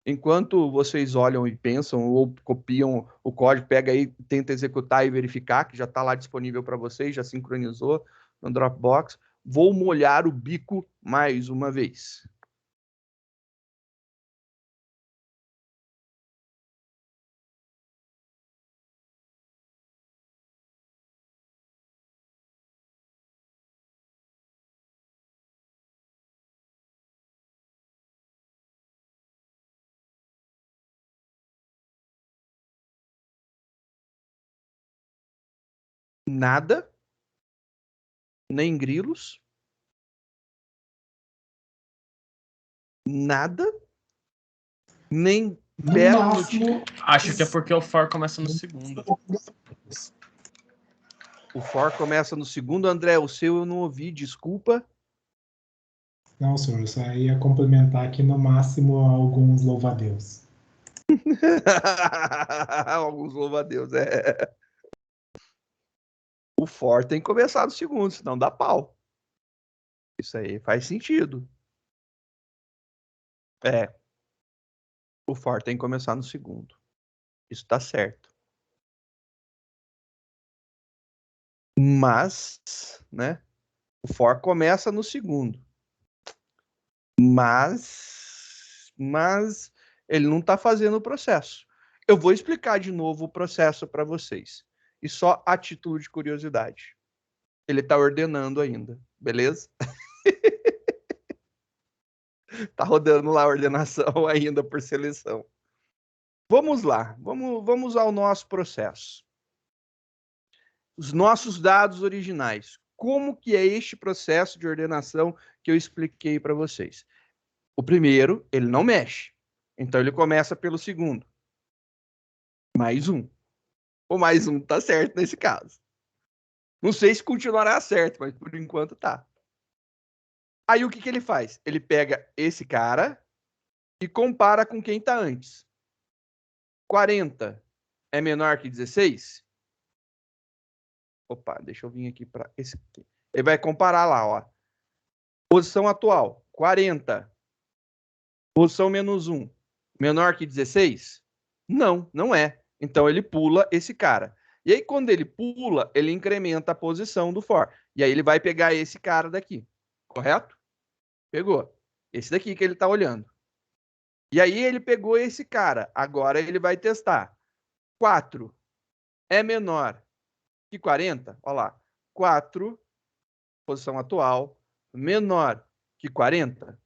Enquanto vocês olham e pensam ou copiam o código, pega aí, tenta executar e verificar que já está lá disponível para vocês, já sincronizou no Dropbox, vou molhar o bico mais uma vez. Nada, nem grilos, nada, nem No perto máximo, Acho que é porque o for começa no segundo. O for começa no segundo. André, o seu eu não ouvi, desculpa. Não, senhor, eu só ia complementar aqui no máximo alguns louva-a-Deus. Alguns louva-a-Deus, é. O for tem que começar no segundo, senão dá pau. Isso aí faz sentido. É. O for tem que começar no segundo. Isso tá certo. Mas, né? O for começa no segundo. Mas ele não tá fazendo o processo. Eu vou explicar de novo o processo para vocês. E só a título de curiosidade. Ele tá ordenando ainda, beleza? Tá rodando lá a ordenação ainda por seleção. Vamos lá, vamos ao nosso processo. Os nossos dados originais. Como que é este processo de ordenação que eu expliquei para vocês? O primeiro, ele não mexe. Então, ele começa pelo segundo. Mais um. O mais um tá certo nesse caso. Não sei se continuará certo, mas por enquanto tá. Aí, o que que ele faz? Ele pega esse cara e compara com quem tá antes. 40 é menor que 16? Opa, deixa eu vir aqui para esse aqui. Ele vai comparar lá, ó. Posição atual, 40. Posição menos 1, menor que 16? Não, não é. Então ele pula esse cara. E aí, quando ele pula, ele incrementa a posição do for. E aí ele vai pegar esse cara daqui. Correto? Pegou. Esse daqui que ele está olhando. E aí ele pegou esse cara. Agora ele vai testar. 4 é menor que 40? Olha lá. 4, posição atual, menor que 40?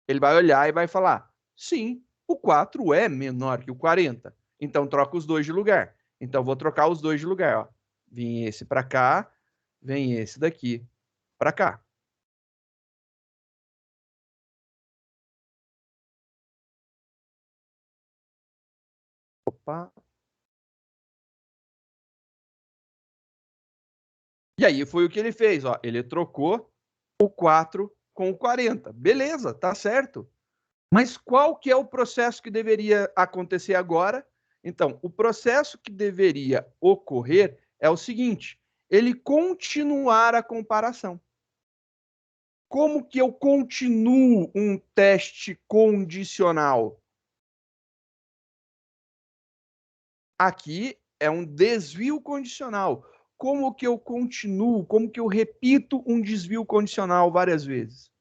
Ele vai olhar e vai falar, sim, o 4 é menor que o 40. Então, troca os dois de lugar. Então, vou trocar os dois de lugar. Ó. Vem esse para cá, vem esse daqui para cá. Opa. E aí foi o que ele fez. Ó. Ele trocou o 4 com o 40. Beleza, tá certo. Mas qual que é o processo que deveria acontecer agora? Então, o processo que deveria ocorrer é o seguinte, ele continuar a comparação. Como que eu continuo um teste condicional? Aqui é um desvio condicional. Como que eu continuo, como que eu repito um desvio condicional várias vezes?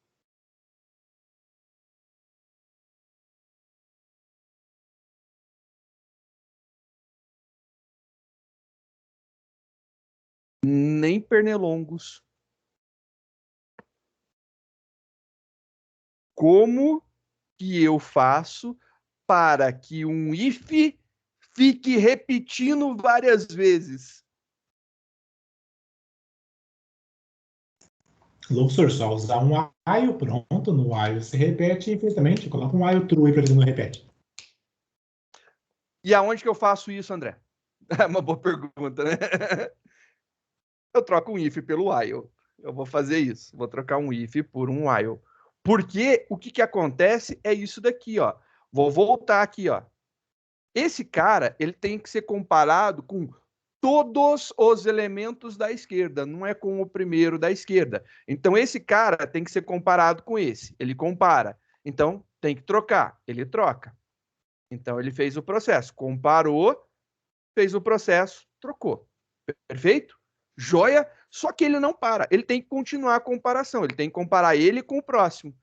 Nem pernilongos. Como que eu faço para que um if fique repetindo várias vezes? Luxor, só usar um while, pronto, no while você repete infinitamente. Coloca um while true aí para ele não repete. E aonde que eu faço isso, André? É uma boa pergunta, né? Eu troco um if pelo while. Eu vou fazer isso. Vou trocar um if por um while. Porque o que acontece é isso daqui, ó. Vou voltar aqui, ó. Esse cara, ele tem que ser comparado com todos os elementos da esquerda, não é com o primeiro da esquerda. Então, esse cara tem que ser comparado com esse. Ele compara. Então, tem que trocar. Ele troca. Então, ele fez o processo. Comparou, fez o processo, trocou. Perfeito? Joia? Só que ele não para. Ele tem que continuar a comparação. Ele tem que comparar ele com o próximo.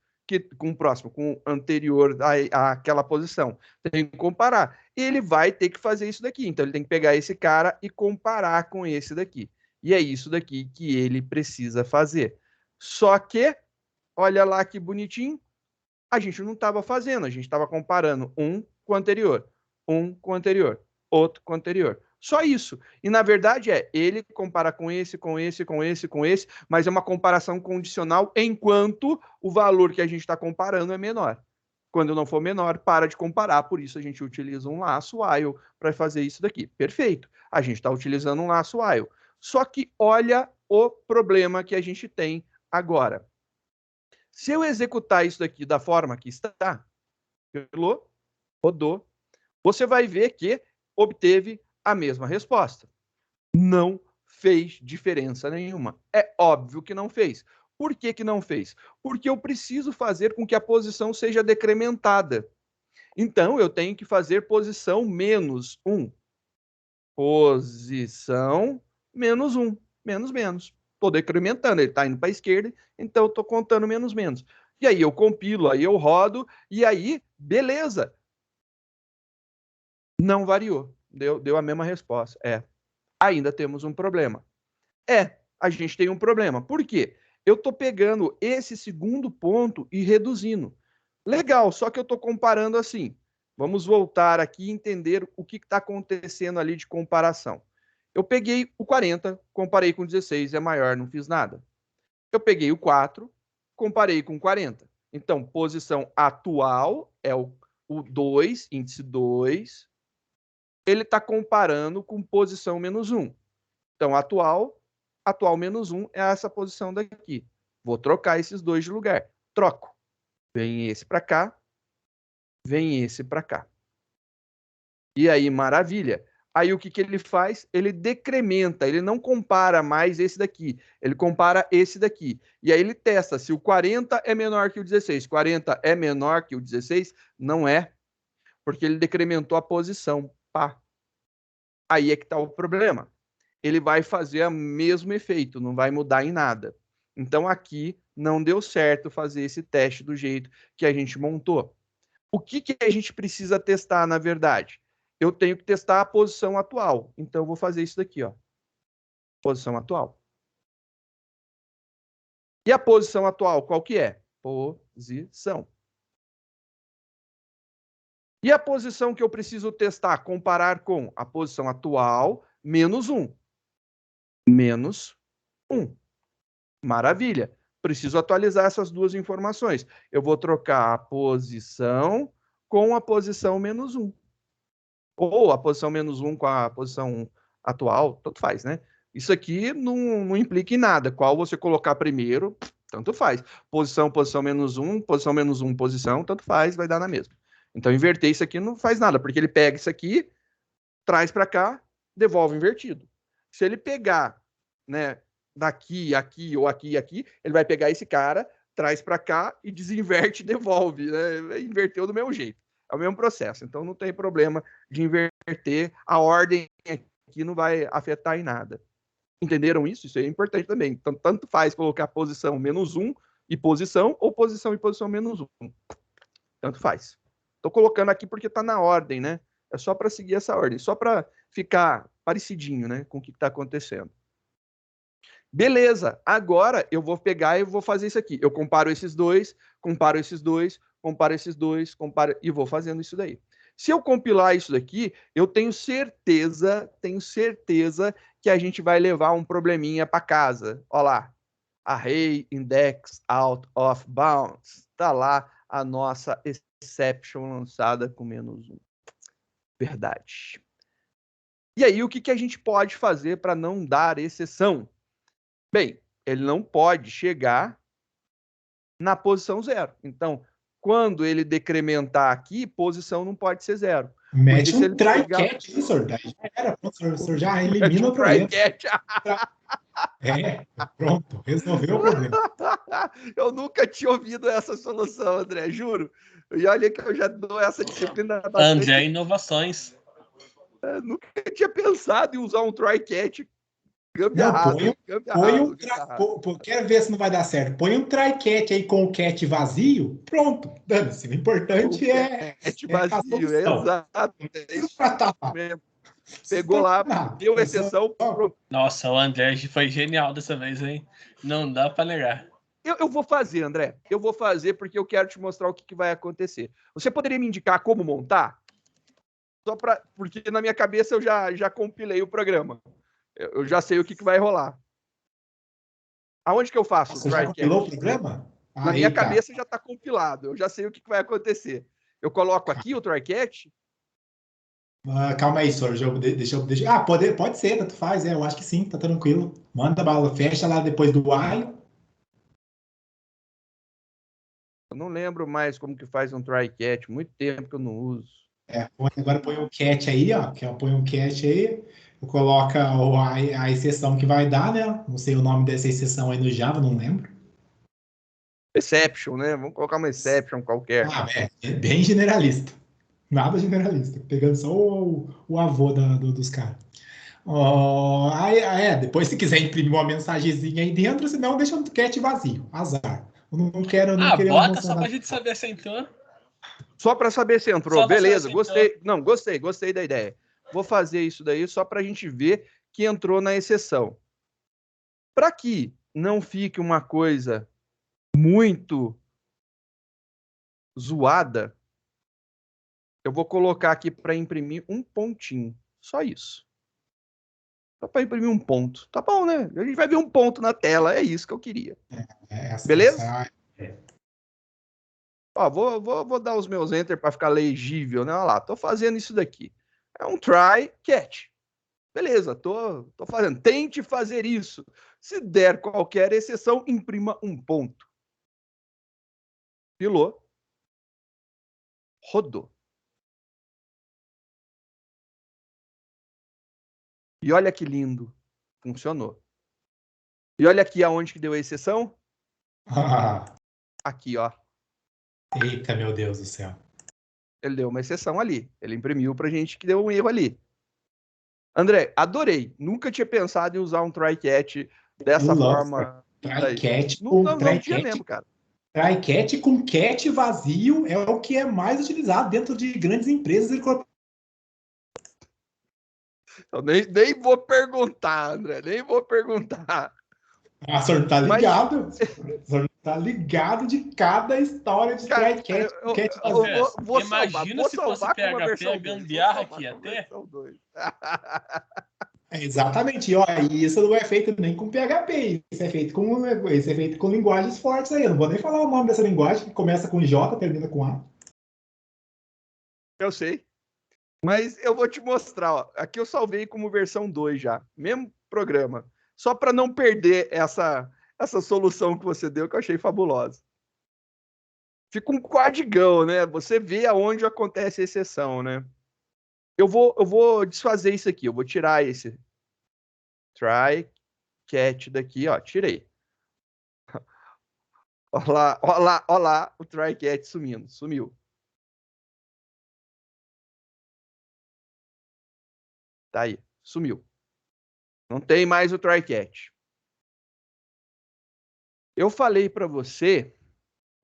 Com o anterior àquela posição. Tem que comparar. Ele vai ter que fazer isso daqui. Então, ele tem que pegar esse cara e comparar com esse daqui. E é isso daqui que ele precisa fazer. Só que, olha lá que bonitinho, a gente não estava fazendo. A gente estava comparando um com o anterior, um com o anterior, outro com o anterior. Só isso. E, na verdade, ele compara com esse, com esse, com esse, com esse, mas é uma comparação condicional enquanto o valor que a gente está comparando é menor. Quando não for menor, para de comparar. Por isso, a gente utiliza um laço while para fazer isso daqui. Perfeito. A gente está utilizando um laço while. Só que olha o problema que a gente tem agora. Se eu executar isso daqui da forma que está, rodou, você vai ver que obteve a mesma resposta. Não fez diferença nenhuma. É óbvio que não fez. Por que que não fez? Porque eu preciso fazer com que a posição seja decrementada. Então, eu tenho que fazer posição menos 1. Posição menos 1. Menos, menos. Estou decrementando. Ele está indo para a esquerda, então eu estou contando menos, menos. E aí eu compilo, aí eu rodo, e aí, beleza. Não variou. Deu a mesma resposta. Ainda temos um problema. A gente tem um problema. Por quê? Eu estou pegando esse segundo ponto e reduzindo. Legal, só que eu estou comparando assim. Vamos voltar aqui e entender o que está acontecendo ali de comparação. Eu peguei o 40, comparei com 16, é maior, não fiz nada. Eu peguei o 4, comparei com 40. Então, posição atual é o 2, índice 2. Ele está comparando com posição menos 1. Então, atual menos 1 é essa posição daqui. Vou trocar esses dois de lugar. Troco. Vem esse para cá, vem esse para cá. E aí, maravilha. Aí, o que ele faz? Ele decrementa, ele não compara mais esse daqui, ele compara esse daqui. E aí ele testa se o 40 é menor que o 16. 40 é menor que o 16? Não é, porque ele decrementou a posição. Pá. Aí é que está o problema. Ele vai fazer o mesmo efeito, não vai mudar em nada. Então, aqui não deu certo fazer esse teste do jeito que a gente montou. O que a gente precisa testar, na verdade? Eu tenho que testar a posição atual. Então, eu vou fazer isso daqui, ó. Posição atual. E a posição atual, qual que é? Posição. E a posição que eu preciso testar, comparar com a posição atual menos 1. Menos 1. Maravilha. Preciso atualizar essas duas informações. Eu vou trocar a posição com a posição menos 1. Ou a posição menos 1 com a posição atual, tanto faz, né? Isso aqui não implica em nada. Qual você colocar primeiro, tanto faz. Posição menos 1, posição menos 1, posição, tanto faz, vai dar na mesma. Então, inverter isso aqui não faz nada, porque ele pega isso aqui, traz para cá, devolve invertido. Se ele pegar, né, daqui, aqui ou aqui, aqui, ele vai pegar esse cara, traz para cá e desinverte e devolve, né? Inverteu do mesmo jeito. É o mesmo processo. Então não tem problema de inverter. A ordem aqui não vai afetar em nada. Entenderam isso? Isso é importante também. Então, tanto faz colocar posição menos 1 e posição, ou posição e posição menos 1. Tanto faz. Estou colocando aqui porque está na ordem, né? É só para seguir essa ordem, só para ficar parecidinho, né, com o que está acontecendo. Beleza, agora eu vou pegar e vou fazer isso aqui. Eu comparo esses dois, comparo esses dois, comparo esses dois, comparo e vou fazendo isso daí. Se eu compilar isso daqui, eu tenho certeza que a gente vai levar um probleminha para casa. Olha lá, array index out of bounds. Tá lá a nossa exception lançada com menos 1. Verdade. E aí, o que a gente pode fazer para não dar exceção? Bem, ele não pode chegar na posição 0. Então, quando ele decrementar aqui, posição não pode ser 0. Mete se um ele try pegar- catch, hein, senhor? Daí já era. Pronto, o senhor já Mete elimina um o problema. try catch. Pronto, resolveu o problema. Eu nunca tinha ouvido essa solução, André, juro. E olha que eu já dou essa disciplina bastante. André, inovações. Nunca tinha pensado em usar um try catch. Não, quero ver se não vai dar certo. Põe um try catch aí com o catch vazio, pronto. Dane-se. O importante é catch a vazio, solução. exato. É isso mesmo. Pegou Pegou lá, deu exceção. Nossa, o André foi genial dessa vez, hein? Não dá pra negar. Eu vou fazer, André. Eu vou fazer porque eu quero te mostrar o que vai acontecer. Você poderia me indicar como montar? Porque na minha cabeça eu já compilei o programa. Eu já sei o que vai rolar. Aonde que eu faço? Você já compilou o programa? Na minha cabeça já está compilado. Eu já sei o que vai acontecer. Eu coloco aqui o try catch. Calma aí, senhor. Deixa eu. Pode ser, tanto faz. Eu acho que sim, tá tranquilo. Manda bala, fecha lá depois do while. Eu não lembro mais como que faz um try catch. Muito tempo que eu não uso. Agora põe um catch aí, ó. Põe um catch aí. Coloca a exceção que vai dar, né? Não sei o nome dessa exceção aí no Java, não lembro. Exception, né? Vamos colocar uma exception qualquer. É bem generalista. Nada generalista. Pegando só o avô dos caras. Depois, se quiser imprimir uma mensagenzinha aí dentro, senão deixa um catch vazio. Azar. Eu não quero. Não bota só pra gente saber se entrou. Só para saber se entrou. Beleza, gostei. Não, gostei da ideia. Vou fazer isso daí só para a gente ver que entrou na exceção. Para que não fique uma coisa muito zoada, eu vou colocar aqui para imprimir um pontinho. Só isso. Só para imprimir um ponto. Tá bom, né? A gente vai ver um ponto na tela. É isso que eu queria. Beleza? Ó, vou dar os meus enter para ficar legível, né? Olha lá, tô fazendo isso daqui. É um try catch. Beleza, tô fazendo. Tente fazer isso. Se der qualquer exceção, imprima um ponto. Pilou. Rodou. E olha que lindo. Funcionou. E olha aqui aonde que deu a exceção. Aqui, ó. Eita, meu Deus do céu. Ele deu uma exceção ali. Ele imprimiu pra gente que deu um erro ali. André, adorei. Nunca tinha pensado em usar um try catch dessa forma. Try catch não tinha mesmo, cara. Try catch com catch vazio é o que é mais utilizado dentro de grandes empresas e corporações. Eu nem vou perguntar, André. Nem vou perguntar. O senhor tá ligado? O senhor tá ligado de cada história de try catch. Imagina se fosse PHP, a gambiarra que ia ter. Exatamente, e isso não é feito nem com PHP, isso é feito com linguagens fortes aí. Eu não vou nem falar o nome dessa linguagem, que começa com J, termina com A. Eu sei. Mas eu vou te mostrar, ó. Aqui eu salvei como versão 2 já. Mesmo programa. Só para não perder essa solução que você deu, que eu achei fabulosa. Fica um quadigão, né? Você vê aonde acontece a exceção, né? Eu vou desfazer isso aqui. Eu vou tirar esse try catch daqui, ó. Tirei. Olha lá o try catch sumindo. Sumiu. Tá aí. Sumiu. Não tem mais o try catch. Eu falei para você,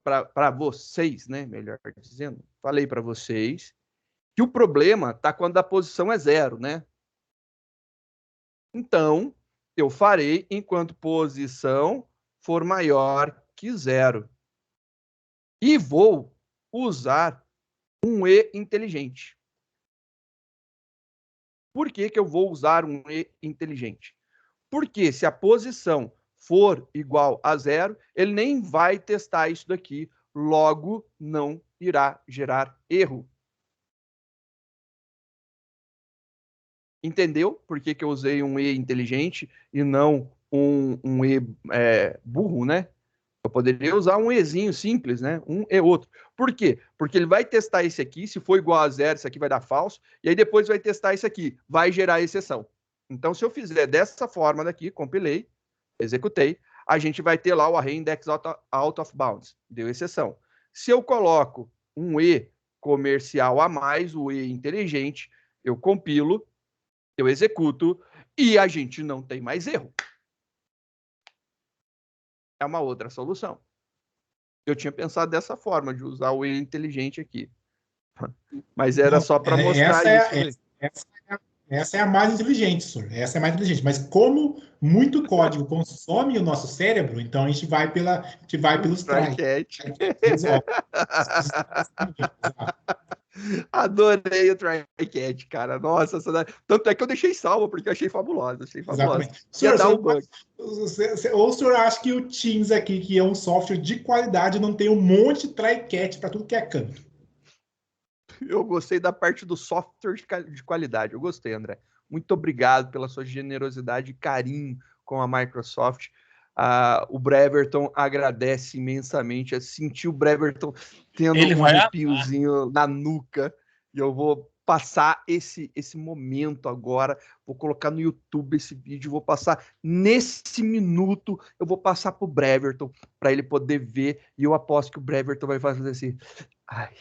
para vocês, né? Melhor dizendo, falei para vocês que o problema tá quando a posição é 0, né? Então, eu farei enquanto posição for maior que 0. E vou usar um E inteligente. Por que eu vou usar um E inteligente? Porque se a posição for igual a 0, ele nem vai testar isso daqui, logo não irá gerar erro. Entendeu por que eu usei um E inteligente e não um E burro, né? Eu poderia usar um Ezinho simples, né? Um e outro. Por quê? Porque ele vai testar esse aqui, se for igual a zero, isso aqui vai dar falso, e aí depois vai testar esse aqui, vai gerar exceção. Então, se eu fizer dessa forma daqui, compilei, executei, a gente vai ter lá o array index out of bounds, deu exceção. Se eu coloco um E comercial a mais, o E inteligente, eu compilo, eu executo, e a gente não tem mais erro. É uma outra solução. Eu tinha pensado dessa forma, de usar o E inteligente aqui. Mas era só para mostrar isso. Essa é a mais inteligente, senhor. Essa é a mais inteligente. Mas como muito código consome o nosso cérebro, então a gente vai pelos try-catch. Adorei o try-catch, cara. Nossa, tanto é que eu deixei salvo, porque eu achei fabuloso. Exatamente. Ou o senhor acha que o Teams aqui, que é um software de qualidade, não tem um monte de try-catch para tudo que é canto? Eu gostei da parte do software de qualidade. Eu gostei, André. Muito obrigado pela sua generosidade e carinho com a Microsoft. O Breverton agradece imensamente. Sentiu o Breverton tendo um arrepiozinho na nuca. E eu vou passar esse momento agora. Vou colocar no YouTube esse vídeo. Vou passar nesse minuto. Eu vou passar para o Breverton para ele poder ver. E eu aposto que o Breverton vai fazer assim. Ai.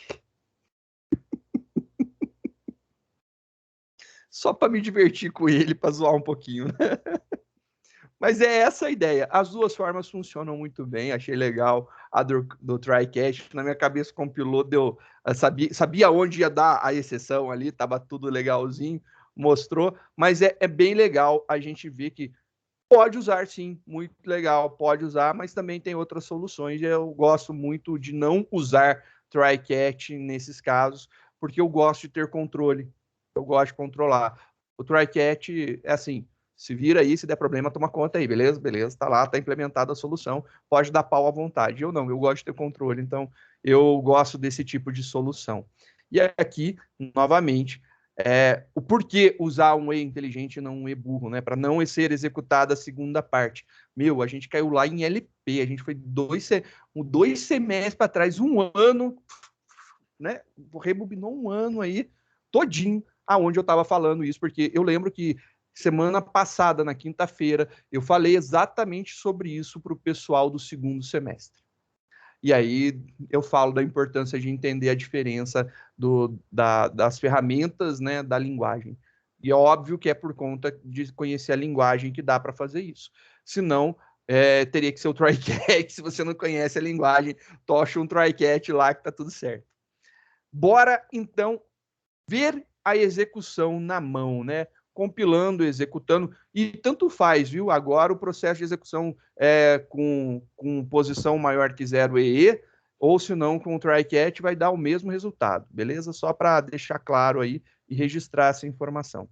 Só para me divertir com ele, para zoar um pouquinho. Mas é essa a ideia. As duas formas funcionam muito bem, achei legal a do try-catch. Na minha cabeça compilou, sabia onde ia dar a exceção ali, estava tudo legalzinho, mostrou. Mas é bem legal a gente ver que pode usar sim, muito legal, pode usar, mas também tem outras soluções. Eu gosto muito de não usar try-catch nesses casos, porque eu gosto de ter controle. Eu gosto de controlar. O try-catch é assim, se vira aí, se der problema, toma conta aí, beleza? Beleza, tá lá, tá implementada a solução, pode dar pau à vontade. Eu não, eu gosto de ter controle, então eu gosto desse tipo de solução. E aqui, novamente, o porquê usar um E inteligente e não um E burro, né? Para não ser executada a segunda parte. Meu, a gente caiu lá em LP, a gente foi dois semestres para trás, um ano, né? Rebobinou um ano aí, todinho, aonde eu estava falando isso, porque eu lembro que semana passada, na quinta-feira, eu falei exatamente sobre isso para o pessoal do segundo semestre. E aí eu falo da importância de entender a diferença das ferramentas, né, da linguagem. E é óbvio que é por conta de conhecer a linguagem que dá para fazer isso. Senão, teria que ser o try-catch. Se você não conhece a linguagem, tocha um try-catch lá que tá tudo certo. Bora, então, ver a execução na mão, né? Compilando, executando, e tanto faz, viu? Agora o processo de execução com posição maior que 0 EE, ou se não com o try-catch, vai dar o mesmo resultado, beleza? Só para deixar claro aí e registrar essa informação.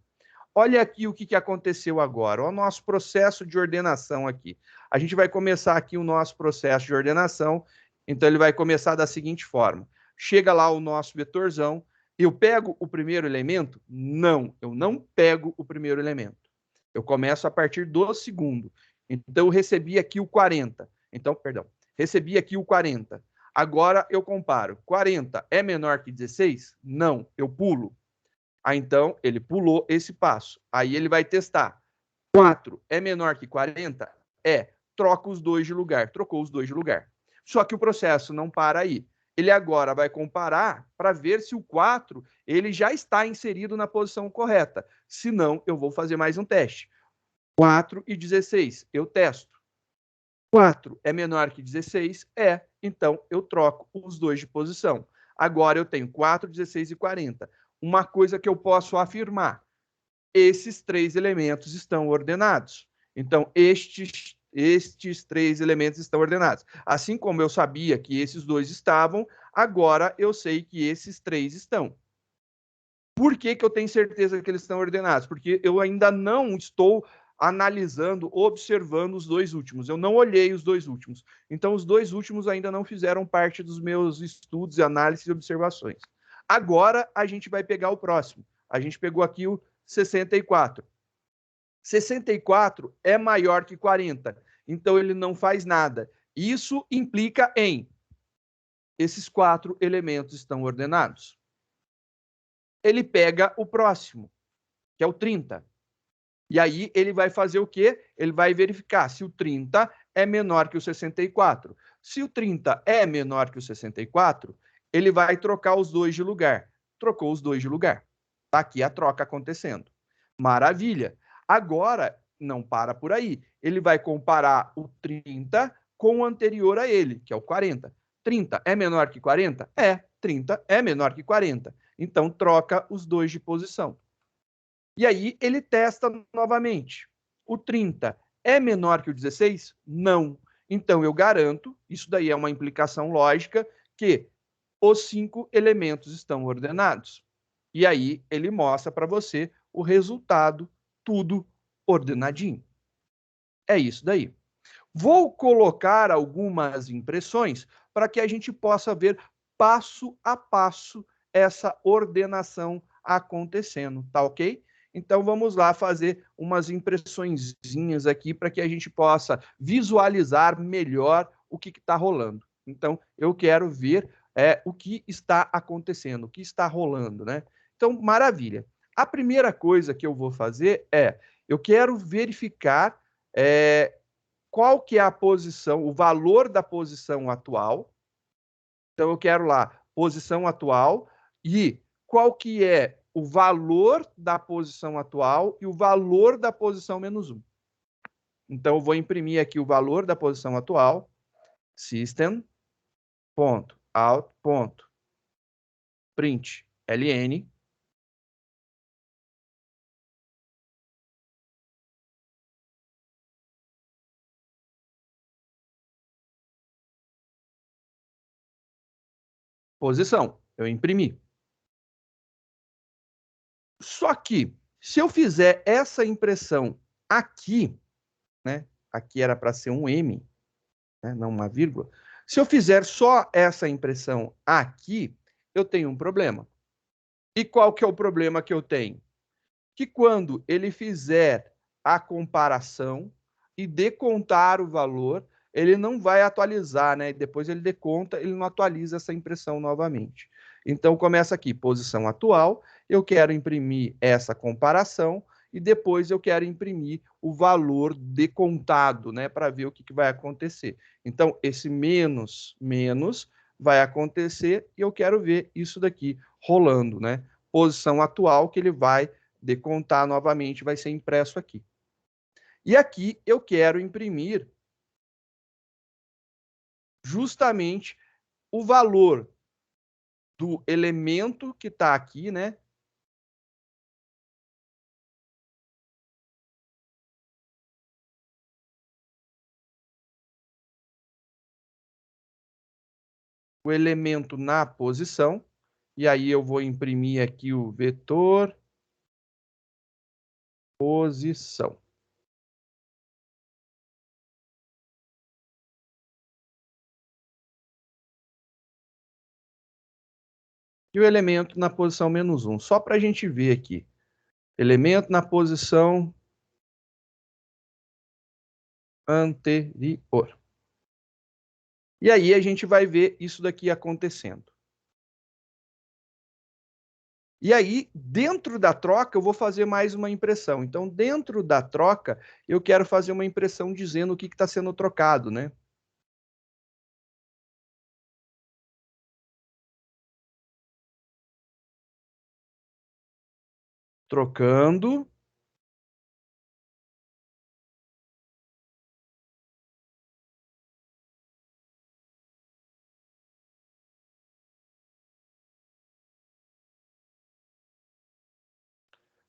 Olha aqui o que aconteceu agora, o nosso processo de ordenação aqui. A gente vai começar aqui o nosso processo de ordenação, então ele vai começar da seguinte forma. Chega lá o nosso vetorzão, eu pego o primeiro elemento? Não, eu não pego o primeiro elemento. Eu começo a partir do segundo. Então, eu recebi aqui o 40. Então, perdão, recebi aqui o 40. Agora, eu comparo. 40 é menor que 16? Não, eu pulo. Então, ele pulou esse passo. Aí, ele vai testar. 4 é menor que 40? Troca os dois de lugar. Trocou os dois de lugar. Só que o processo não para aí. Ele agora vai comparar para ver se o 4 ele já está inserido na posição correta. Se não, eu vou fazer mais um teste. 4 e 16, eu testo. 4 é menor que 16? Então eu troco os dois de posição. Agora eu tenho 4, 16 e 40. Uma coisa que eu posso afirmar: esses três elementos estão ordenados. Então, estes três elementos estão ordenados. Assim como eu sabia que esses dois estavam, agora eu sei que esses três estão. Por que eu tenho certeza que eles estão ordenados? Porque eu ainda não estou analisando, observando os dois últimos. Eu não olhei os dois últimos. Então, os dois últimos ainda não fizeram parte dos meus estudos, análises e observações. Agora, a gente vai pegar o próximo. A gente pegou aqui o 64. 64 é maior que 40, então ele não faz nada. Isso implica em esses 4 elementos estão ordenados. Ele pega o próximo, que é o 30. E aí ele vai fazer o quê? Ele vai verificar se o 30 é menor que o 64. Se o 30 é menor que o 64, ele vai trocar os dois de lugar. Trocou os dois de lugar. Está aqui a troca acontecendo. Maravilha. Agora, não para por aí. Ele vai comparar o 30 com o anterior a ele, que é o 40. 30 é menor que 40? É. 30 é menor que 40. Então, troca os dois de posição. E aí, ele testa novamente. O 30 é menor que o 16? Não. Então, eu garanto, isso daí é uma implicação lógica, que os 5 elementos estão ordenados. E aí, ele mostra para você o resultado, tudo ordenadinho. É isso daí. Vou colocar algumas impressões para que a gente possa ver passo a passo essa ordenação acontecendo, tá ok? Então, vamos lá fazer umas impressõezinhas aqui para que a gente possa visualizar melhor o que está rolando. Então, eu quero ver o que está acontecendo, o que está rolando, né? Então, maravilha. A primeira coisa que eu vou fazer eu quero verificar qual que é a posição, o valor da posição atual. Então, eu quero lá, posição atual, e qual que é o valor da posição atual e o valor da posição menos 1. Então, eu vou imprimir aqui o valor da posição atual, system.out.print ln, posição, eu imprimi. Só que, se eu fizer essa impressão aqui, né? Aqui era para ser um M, né? Não uma vírgula. Se eu fizer só essa impressão aqui, eu tenho um problema. E qual que é o problema que eu tenho? Que quando ele fizer a comparação e decontar o valor, ele não vai atualizar, né? Depois ele deconta, ele não atualiza essa impressão novamente. Então, começa aqui, posição atual, eu quero imprimir essa comparação e depois eu quero imprimir o valor decontado, né? Para ver o que vai acontecer. Então, esse menos vai acontecer e eu quero ver isso daqui rolando, né? Posição atual que ele vai decontar novamente, vai ser impresso aqui. E aqui eu quero imprimir justamente o valor do elemento que está aqui, né? O elemento na posição. E aí eu vou imprimir aqui o vetor posição. E o elemento na posição menos 1. Só para a gente ver aqui. Elemento na posição anterior. E aí a gente vai ver isso daqui acontecendo. E aí, dentro da troca, eu vou fazer mais uma impressão. Então, dentro da troca, eu quero fazer uma impressão dizendo o que está sendo trocado, né? Trocando.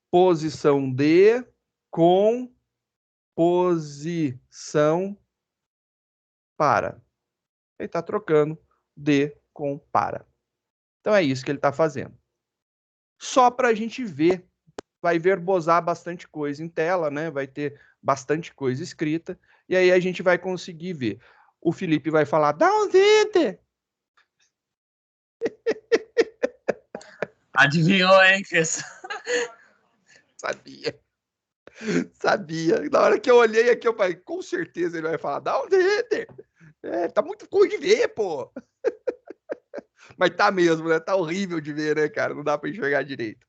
Posição D com posição para. Ele está trocando D com para. Então, é isso que ele está fazendo. Só para a gente ver. Vai verbosar bastante coisa em tela, né? Vai ter bastante coisa escrita. E aí a gente vai conseguir ver. O Felipe vai falar, dá um enter. Adivinhou, hein, Cris? Sabia. Sabia. Na hora que eu olhei aqui, eu falei, com certeza ele vai falar, dá um enter. Tá muito ruim de ver, pô. Mas tá mesmo, né? Tá horrível de ver, né, cara? Não dá pra enxergar direito.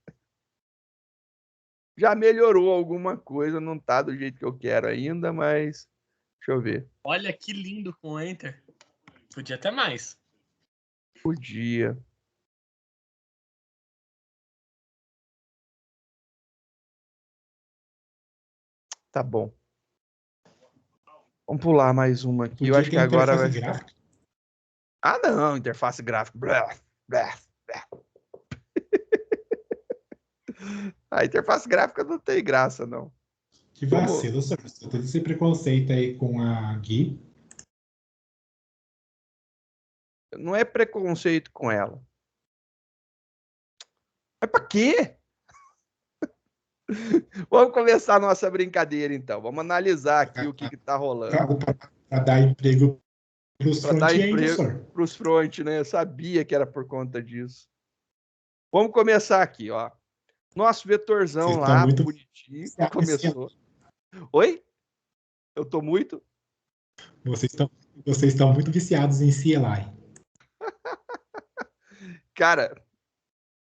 Já melhorou alguma coisa, não tá do jeito que eu quero ainda, mas deixa eu ver. Olha que lindo com Enter. Podia até mais. Podia. Tá bom. Vamos pular mais uma aqui. Podia eu acho que agora vai ficar... Ah, não, interface gráfica. Blá, blá, blá. A interface gráfica não tem graça, não. Que vacilo, senhor. Você tem esse preconceito aí com a Gui. Não é preconceito com ela. Mas pra quê? Vamos começar a nossa brincadeira, então. Vamos analisar aqui o que tá rolando. Para dar emprego para os front-end, para os front, né? Eu sabia que era por conta disso. Vamos começar aqui, ó. Nosso vetorzão Vocês lá, bonitinho, começou. Oi? Eu tô muito? Vocês estão muito viciados em CLI. Cara,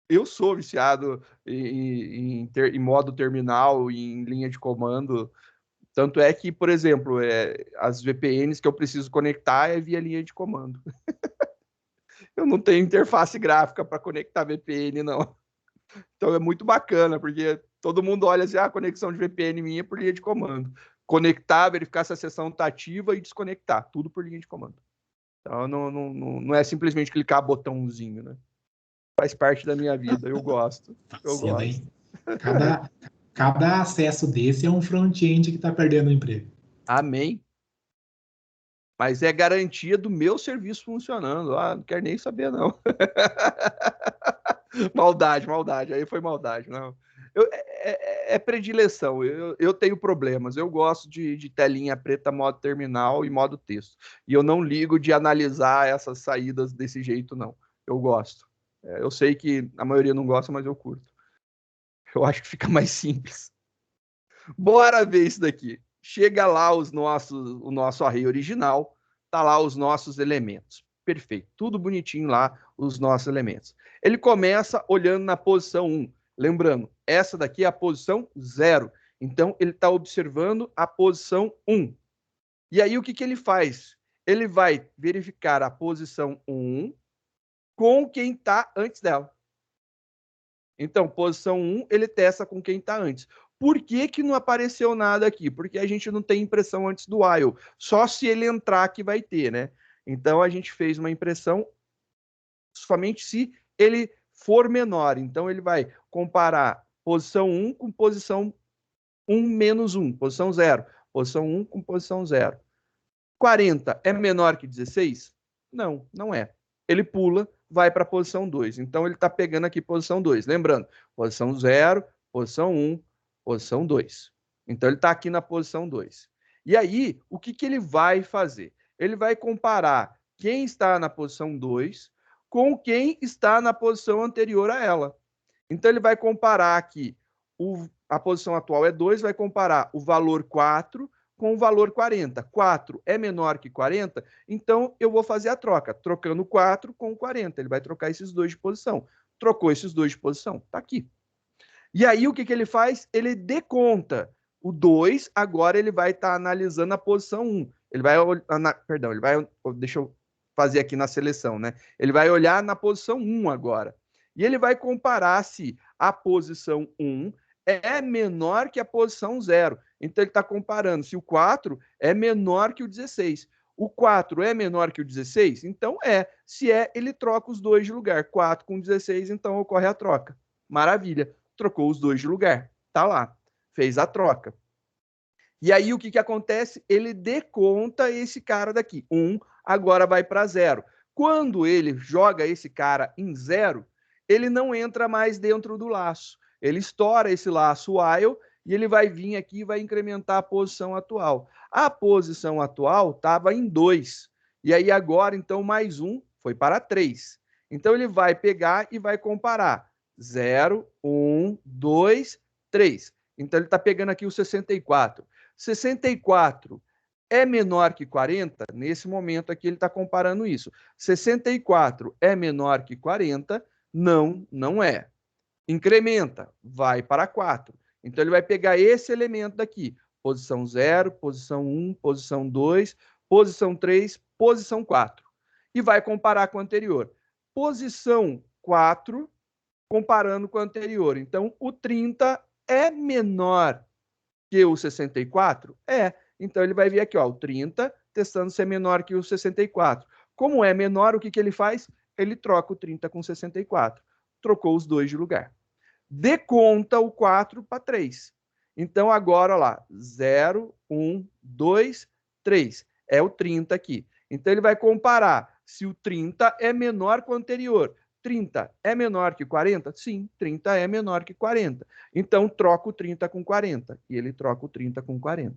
eu sou viciado em modo terminal, em linha de comando. Tanto é que, por exemplo, as VPNs que eu preciso conectar é via linha de comando. Eu não tenho interface gráfica para conectar VPN, não. Então é muito bacana, porque todo mundo olha assim, a conexão de VPN minha é por linha de comando. Conectar, verificar se a sessão está ativa e desconectar, tudo por linha de comando. Então não é simplesmente clicar botãozinho, né? Faz parte da minha vida, eu gosto. Eu gosto. Cada acesso desse é um front-end que está perdendo o emprego. Amém. Mas é garantia do meu serviço funcionando. Ah, não quero nem saber, não. Maldade. Aí foi maldade, não. É predileção. Eu tenho problemas. Eu gosto de telinha preta, modo terminal e modo texto. E eu não ligo de analisar essas saídas desse jeito, não. Eu gosto. Eu sei que a maioria não gosta, mas eu curto. Eu acho que fica mais simples. Bora ver isso daqui. Chega lá o nosso array original, tá lá os nossos elementos. Perfeito, tudo bonitinho lá, os nossos elementos. Ele começa olhando na posição 1. Lembrando, essa daqui é a posição 0. Então, ele está observando a posição 1. E aí, o que ele faz? Ele vai verificar a posição 1 com quem está antes dela. Então, posição 1, ele testa com quem está antes. Por que não apareceu nada aqui? Porque a gente não tem impressão antes do while. Só se ele entrar que vai ter, né? Então, a gente fez uma impressão somente se ele for menor. Então, ele vai comparar posição 1 com posição 1 menos 1, posição 0. Posição 1 com posição 0. 40 é menor que 16? Não, não é. Ele pula, vai para a posição 2. Então, ele está pegando aqui posição 2. Lembrando, posição 0, posição 1, posição 2. Então, ele está aqui na posição 2. E aí, o que ele vai fazer? Ele vai comparar quem está na posição 2 com quem está na posição anterior a ela. Então, ele vai comparar aqui, a posição atual é 2, vai comparar o valor 4 com o valor 40. 4 é menor que 40, então eu vou fazer a troca, trocando 4 com 40. Ele vai trocar esses dois de posição. Trocou esses dois de posição, tá aqui. E aí o que ele faz? Ele deconta. O 2, agora ele vai estar analisando a posição 1. Ele vai, perdão, ele vai, deixa eu fazer aqui na seleção, né? Ele vai olhar na posição 1 agora. E ele vai comparar se a posição 1 é menor que a posição 0. Então, ele está comparando se o 4 é menor que o 16. O 4 é menor que o 16? Então, é. Se é, ele troca os dois de lugar. 4 com 16, então ocorre a troca. Maravilha. Trocou os dois de lugar. Tá lá. Fez a troca. E aí, o que acontece? Ele deconta esse cara daqui. 1 agora vai para 0. Quando ele joga esse cara em 0, ele não entra mais dentro do laço. Ele estoura esse laço while e ele vai vir aqui e vai incrementar a posição atual. A posição atual estava em 2. E aí agora, então, mais 1 foi para 3. Então, ele vai pegar e vai comparar. 0, 1, 2, 3. Então, ele está pegando aqui o 64. 64 é menor que 40? Nesse momento aqui ele está comparando isso. 64 é menor que 40? Não, não é. Incrementa, vai para 4. Então ele vai pegar esse elemento daqui. Posição 0, posição 1, posição 2, posição 3, posição 4. E vai comparar com o anterior. Posição 4, comparando com o anterior. Então, o 30 é menor que o 64? É. Então, ele vai vir aqui, ó, o 30, testando se é menor que o 64. Como é menor, o que ele faz? Ele troca o 30 com 64. Trocou os dois de lugar. Deconta o 4 para 3. Então, agora, lá, 0, 1, 2, 3. É o 30 aqui. Então, ele vai comparar se o 30 é menor que o anterior. 30 é menor que 40? Sim, 30 é menor que 40. Então, troca o 30 com 40. E ele troca o 30 com 40.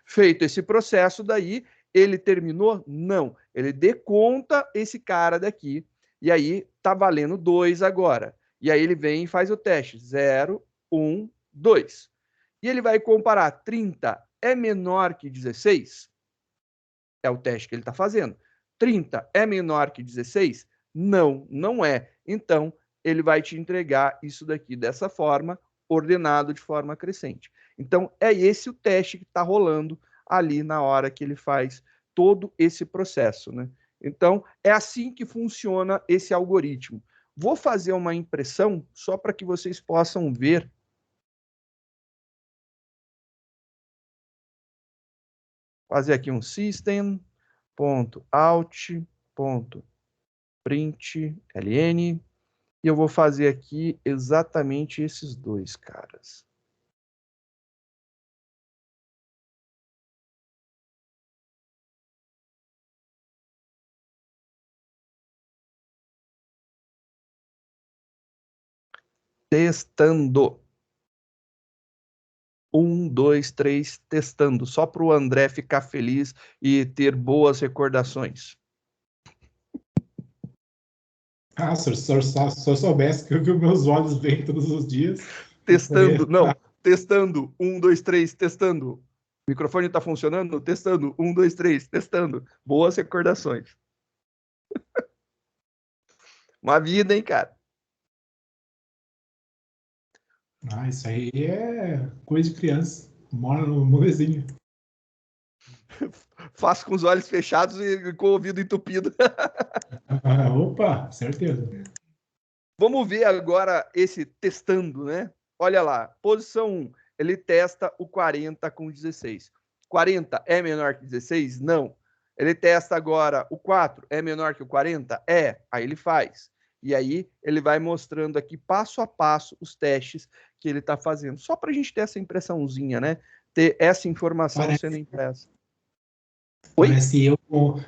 Feito esse processo daí, ele terminou? Não. Ele deconta esse cara daqui. E aí, tá valendo 2 agora. E aí ele vem e faz o teste. 0, 1, 2. E ele vai comparar 30 é menor que 16? É o teste que ele está fazendo. 30 é menor que 16? Não, não é. Então, ele vai te entregar isso daqui dessa forma, ordenado de forma crescente. Então, é esse o teste que está rolando ali na hora que ele faz todo esse processo, né? Então, é assim que funciona esse algoritmo. Vou fazer uma impressão só para que vocês possam ver. Fazer aqui um system.out.println e eu vou fazer aqui exatamente esses dois caras. Testando. 1, 2, 3, testando. Só para o André ficar feliz e ter boas recordações. Se o senhor soubesse que meus olhos veem todos os dias. Testando, não. Testando. 1, 2, 3, testando. O microfone está funcionando? Testando. 1, 2, 3, testando. Boas recordações. Uma vida, hein, cara? Isso aí é coisa de criança. Mora no molezinho. Faço com os olhos fechados e com o ouvido entupido. Opa, certeza. Vamos ver agora esse testando, né? Olha lá, posição 1, ele testa o 40 com 16. 40 é menor que 16? Não. Ele testa agora o 4, é menor que o 40? É. Aí ele faz. E aí ele vai mostrando aqui passo a passo os testes que ele está fazendo. Só para a gente ter essa impressãozinha, né? Ter essa informação sendo impressa. Oi?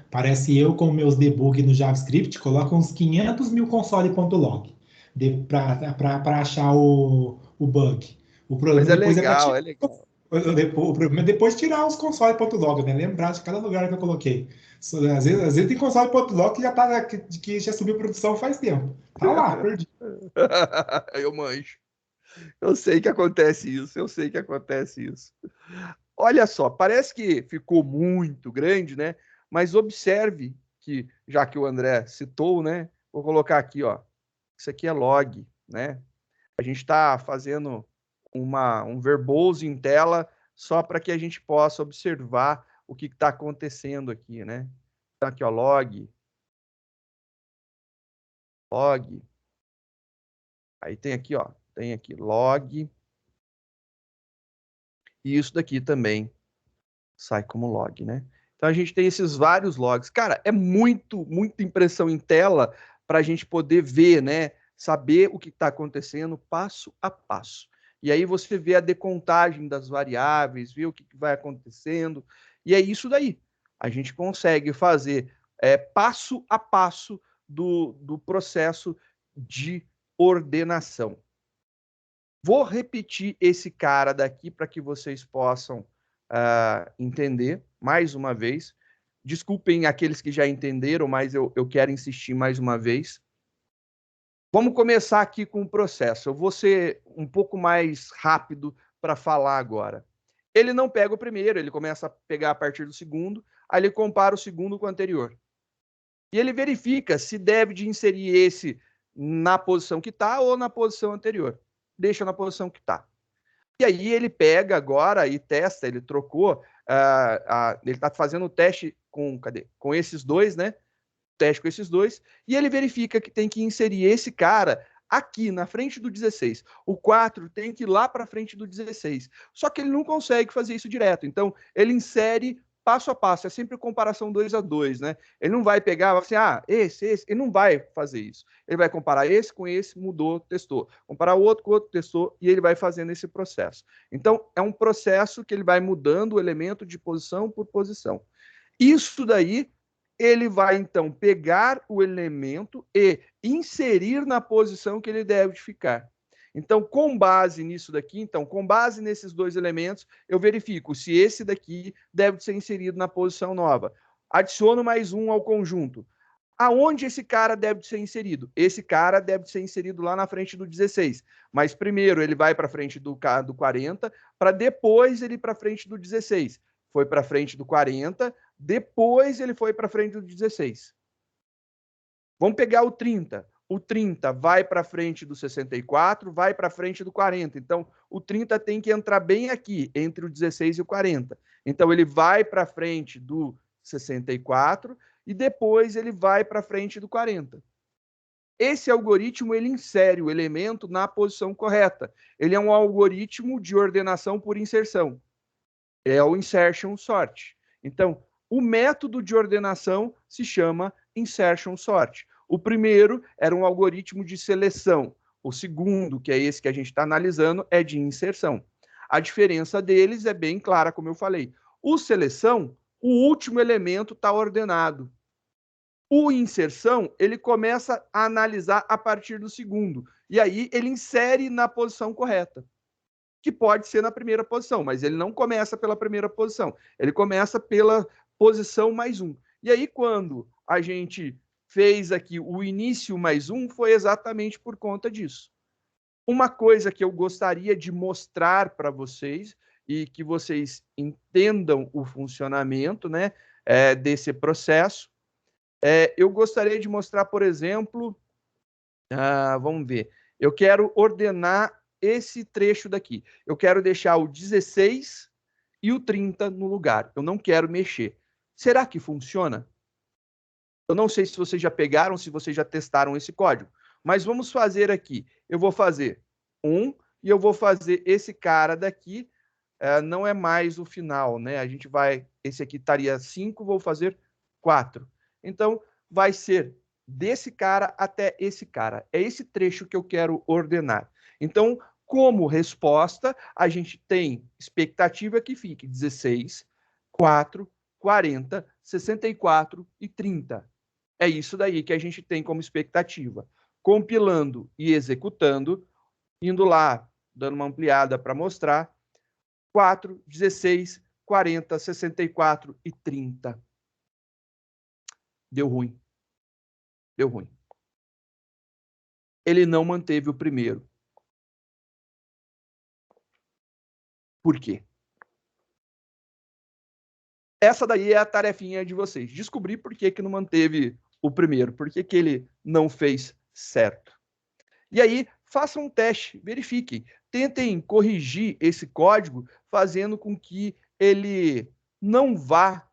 Parece eu com meus debug no JavaScript, coloco uns 500 mil console.log para achar o bug. O problema Mas é depois legal, é é legal. o problema é depois tirar os console.log, né? Lembrar de cada lugar que eu coloquei. Às vezes tem console.log que já tá, que já subiu produção faz tempo. Tá lá, perdi. Eu manjo. Eu sei que acontece isso, eu sei que acontece isso. Olha só, parece que ficou muito grande, né? Mas observe que, já que o André citou, né? Vou colocar aqui, ó. Isso aqui é log, né? A gente está fazendo um verbose em tela só para que a gente possa observar o que está acontecendo aqui, né? Então, aqui, ó, log. Log. Aí tem aqui, ó. Tem aqui log. E isso daqui também sai como log, né? Então a gente tem esses vários logs. Cara, é muita impressão em tela para a gente poder ver, né? Saber o que está acontecendo passo a passo. E aí você vê a decontagem das variáveis, vê o que vai acontecendo. E é isso daí. A gente consegue fazer passo a passo do processo de ordenação. Vou repetir esse cara daqui para que vocês possam entender mais uma vez. Desculpem aqueles que já entenderam, mas eu quero insistir mais uma vez. Vamos começar aqui com o processo. Eu vou ser um pouco mais rápido para falar agora. Ele não pega o primeiro, ele começa a pegar a partir do segundo, aí ele compara o segundo com o anterior. E ele verifica se deve de inserir esse na posição que está ou na posição anterior. Deixa na posição que está. E aí ele pega agora e testa, ele trocou, ele está fazendo o teste com esses dois, né? Teste com esses dois, e ele verifica que tem que inserir esse cara aqui na frente do 16. O 4 tem que ir lá para frente do 16. Só que ele não consegue fazer isso direto. Então, ele insere passo a passo. É sempre comparação 2 a 2, né? Ele não vai pegar assim, esse. Ele não vai fazer isso. Ele vai comparar esse com esse, mudou, testou. Comparar o outro com o outro, testou, e ele vai fazendo esse processo. Então, é um processo que ele vai mudando o elemento de posição por posição. Isso daí ele vai, então, pegar o elemento e inserir na posição que ele deve ficar. Então, com base nisso daqui, com base nesses dois elementos, eu verifico se esse daqui deve ser inserido na posição nova. Adiciono mais um ao conjunto. Aonde esse cara deve ser inserido? Esse cara deve ser inserido lá na frente do 16. Mas primeiro ele vai para frente do 40, para depois ele ir para frente do 16. Foi para frente do 40, depois ele foi para frente do 16. Vamos pegar o 30. O 30 vai para frente do 64, vai para frente do 40. Então, o 30 tem que entrar bem aqui, entre o 16 e o 40. Então, ele vai para frente do 64 e depois ele vai para frente do 40. Esse algoritmo, ele insere o elemento na posição correta. Ele é um algoritmo de ordenação por inserção. É o insertion sort. Então, o método de ordenação se chama insertion sort. O primeiro era um algoritmo de seleção. O segundo, que é esse que a gente está analisando, é de inserção. A diferença deles é bem clara, como eu falei. O seleção, o último elemento está ordenado. O inserção, ele começa a analisar a partir do segundo. E aí ele insere na posição correta, que pode ser na primeira posição, mas ele não começa pela primeira posição. Ele começa pela posição mais um. E aí, quando a gente fez aqui o início mais um, foi exatamente por conta disso. Uma coisa que eu gostaria de mostrar para vocês e que vocês entendam o funcionamento, né, desse processo, eu gostaria de mostrar, por exemplo, vamos ver, eu quero ordenar esse trecho daqui. Eu quero deixar o 16 e o 30 no lugar. Eu não quero mexer. Será que funciona? Eu não sei se vocês já pegaram, se vocês já testaram esse código, mas vamos fazer aqui. Eu vou fazer 1 e eu vou fazer esse cara daqui, não é mais o final, né? A gente vai, esse aqui estaria 5, vou fazer 4. Então, vai ser desse cara até esse cara. É esse trecho que eu quero ordenar. Então, como resposta, a gente tem expectativa que fique 16, 4, 40, 64 e 30. É isso daí que a gente tem como expectativa. Compilando e executando, indo lá, dando uma ampliada para mostrar, 4, 16, 40, 64 e 30. Deu ruim. Deu ruim. Ele não manteve o primeiro. Por quê? Essa daí é a tarefinha de vocês. Descobrir por que não manteve o primeiro, por que ele não fez certo. E aí, façam um teste, verifiquem. Tentem corrigir esse código, fazendo com que ele não vá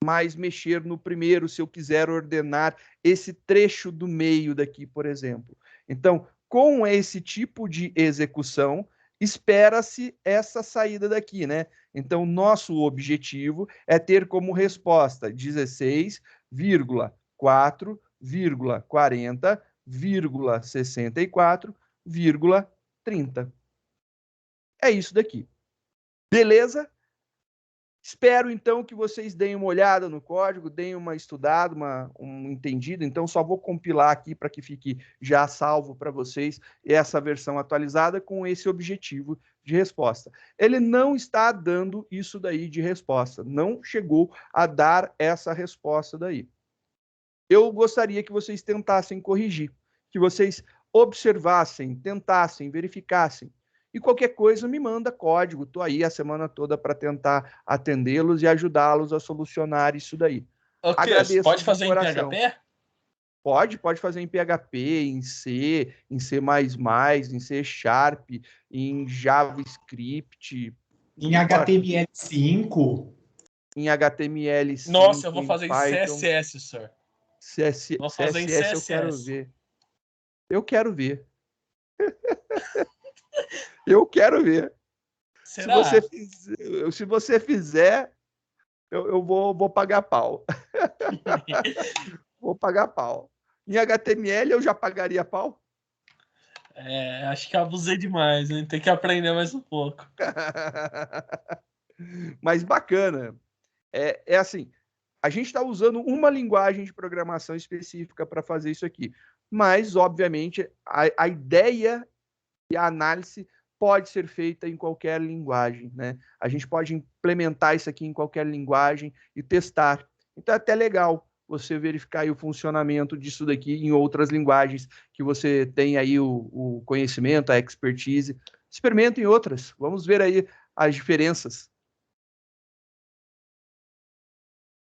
mais mexer no primeiro, se eu quiser ordenar esse trecho do meio daqui, por exemplo. Então, com esse tipo de execução, espera-se essa saída daqui, né? Então, nosso objetivo é ter como resposta 16,40,64,30. É isso daqui. Beleza? Espero, então, que vocês deem uma olhada no código, deem uma estudada, um entendido. Então, só vou compilar aqui para que fique já salvo para vocês essa versão atualizada com esse objetivo de resposta. Ele não está dando isso daí de resposta, não chegou a dar essa resposta daí. Eu gostaria que vocês tentassem corrigir, que vocês observassem, tentassem, verificassem. E qualquer coisa me manda código. Estou aí a semana toda para tentar atendê-los e ajudá-los a solucionar isso daí. Okay, agradeço pode fazer em PHP? Pode fazer em PHP, em C, em C++, em C Sharp, em JavaScript. Em HTML5. Em HTML5. Nossa, eu vou fazer em CSS, sir. Vou fazer em CSS, eu quero ver. Eu quero ver. Eu quero ver. Será? Se você fizer, eu vou pagar pau. Vou pagar pau. Em HTML eu já pagaria pau? Acho que eu abusei demais, hein? Tem que aprender mais um pouco. Mas bacana. É assim, a gente está usando uma linguagem de programação específica para fazer isso aqui. Mas, obviamente, a ideia e a análise pode ser feita em qualquer linguagem, né? A gente pode implementar isso aqui em qualquer linguagem e testar. Então é até legal você verificar aí o funcionamento disso daqui em outras linguagens que você tem aí o conhecimento, a expertise. Experimenta em outras. Vamos ver aí as diferenças.